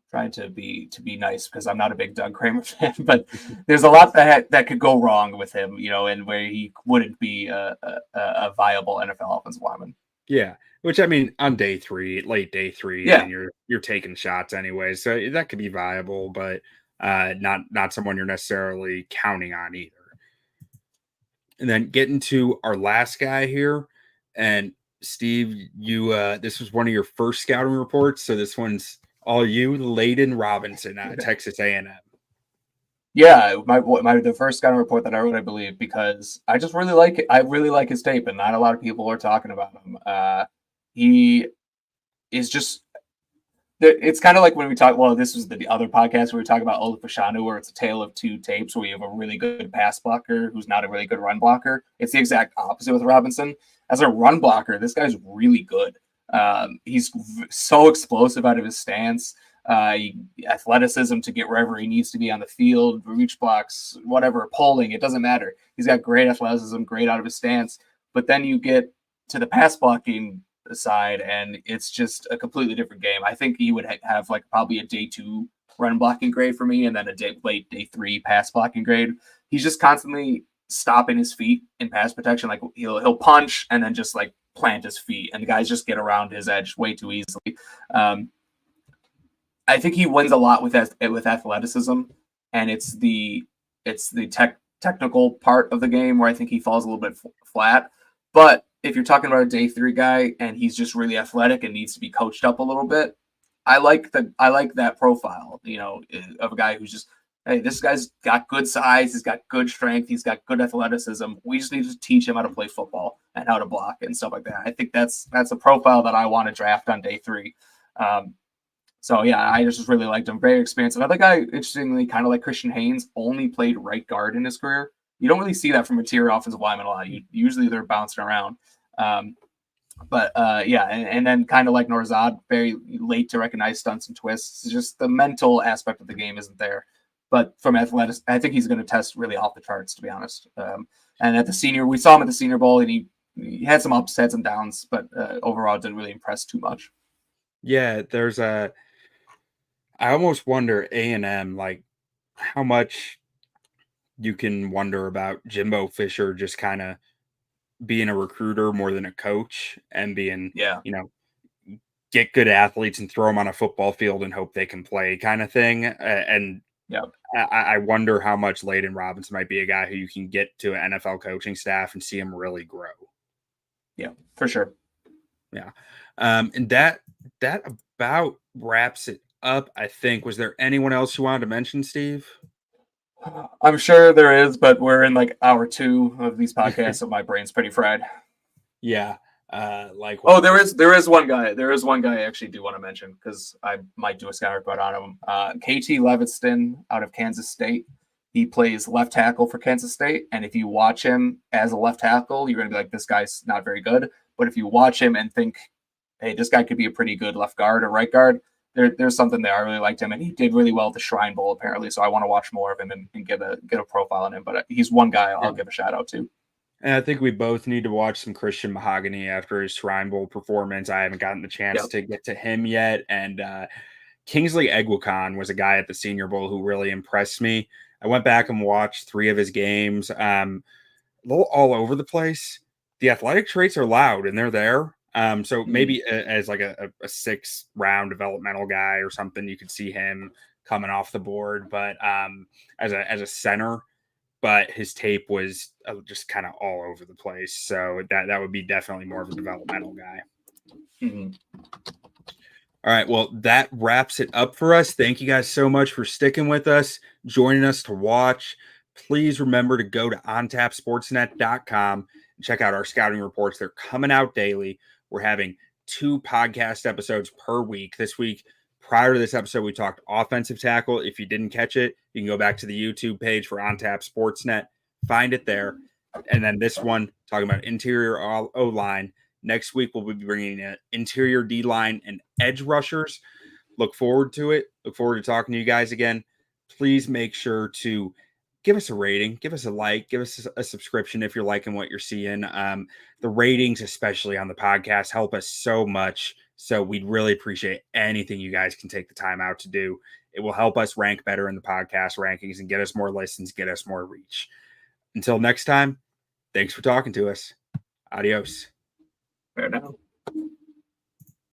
trying to be nice because I'm not a big Doug Kramer fan, but there's a lot that could go wrong with him, and where he wouldn't be a viable NFL offensive lineman. Yeah, which I mean, on day 3, late day 3, and you're taking shots anyway, so that could be viable, but not someone you're necessarily counting on either. And then getting to our last guy here, and Steve, you this was one of your first scouting reports, so this one's all you, Layden Robinson at Texas A&M. Yeah, the first scouting report that I wrote, I believe, because I just really like it. I really like his tape, and not a lot of people are talking about him. He is just. It's kind of like when we talk. Well, this was the other podcast where we talk about Ola Fashanu, where it's a tale of two tapes, where you have a really good pass blocker who's not a really good run blocker. It's the exact opposite with Robinson. As a run blocker, this guy's really good. He's so explosive out of his stance. Athleticism to get wherever he needs to be on the field, reach blocks, whatever, pulling, it doesn't matter. He's got great athleticism, great out of his stance. But then you get to the pass blocking side, and it's just a completely different game. I think he would have like probably a day 2 run blocking grade for me, and then a late day 3 pass blocking grade. He's just constantly stopping his feet in pass protection. Like he'll punch and then just like plant his feet, and the guys just get around his edge way too easily. I think he wins a lot with athleticism, and it's the technical part of the game where I think he falls a little bit flat. But if you're talking about a day 3 guy and he's just really athletic and needs to be coached up a little bit, I like that profile, of a guy who's just, hey, this guy's got good size, he's got good strength, he's got good athleticism. We just need to teach him how to play football and how to block and stuff like that. I think that's a profile that I want to draft on day 3. So yeah, I just really liked him. Very expansive. Another guy, interestingly, kind of like Christian Haynes, only played right guard in his career. You don't really see that from interior offensive linemen a lot. Usually they're bouncing around. But yeah, and then kind of like Norzad, very late to recognize stunts and twists. It's just the mental aspect of the game isn't there. But from athletics, I think he's going to test really off the charts, to be honest. And at the senior, we saw him at the Senior Bowl, and he had some ups, had some downs, but overall didn't really impress too much. Yeah, I almost wonder A&M, like how much you can wonder about Jimbo Fisher just kind of being a recruiter more than a coach and being, Yeah, you know, get good athletes and throw them on a football field and hope they can play kind of thing. And yeah, I wonder how much Layden Robinson might be a guy who you can get to an NFL coaching staff and see him really grow. yeah, for sure. Yeah. And that about wraps it up, I think. Was there anyone else you wanted to mention, Steve? I'm sure there is, but we're in like hour 2 of these podcasts, so my brain's pretty fried. Yeah. Oh, Likewise. there is one guy. There is one guy I actually do want to mention because I might do a scout report on him. KT Levinston out of Kansas State. He plays left tackle for Kansas State, and if you watch him as a left tackle, you're gonna be like, this guy's not very good. But if you watch him and think, hey, this guy could be a pretty good left guard or right guard, there's something there. I really liked him, and he did really well at the Shrine Bowl apparently. So I want to watch more of him and get a profile on him. But he's one guy I'll give a shout out to. And I think we both need to watch some Christian Mahogany after his Shrine Bowl performance. I haven't gotten the chance Yep. to get to him yet. And Kingsley Egwakon was a guy at the Senior Bowl who really impressed me. I went back and watched 3 of his games. A little all over the place. The athletic traits are loud and they're there. So maybe as like a 6th-round developmental guy or something, you could see him coming off the board. But as a center, but his tape was just kind of all over the place. So that would be definitely more of a developmental guy. Mm-hmm. All right. Well, that wraps it up for us. Thank you guys so much for sticking with us, joining us to watch. Please remember to go to ontapsportsnet.com and check out our scouting reports. They're coming out daily. We're having 2 podcast episodes per week. This week, prior to this episode, we talked offensive tackle. If you didn't catch it, you can go back to the YouTube page for OnTap Sportsnet, find it there. And then this one, talking about interior O-line. Next week, we'll be bringing in interior D-line and edge rushers. Look forward to it. Look forward to talking to you guys again. Please make sure to give us a rating, give us a like, give us a subscription if you're liking what you're seeing. The ratings, especially on the podcast, help us so much. So we'd really appreciate anything you guys can take the time out to do. It will help us rank better in the podcast rankings and get us more listens, get us more reach. Until next time, thanks for talking to us. Adios. Fair enough.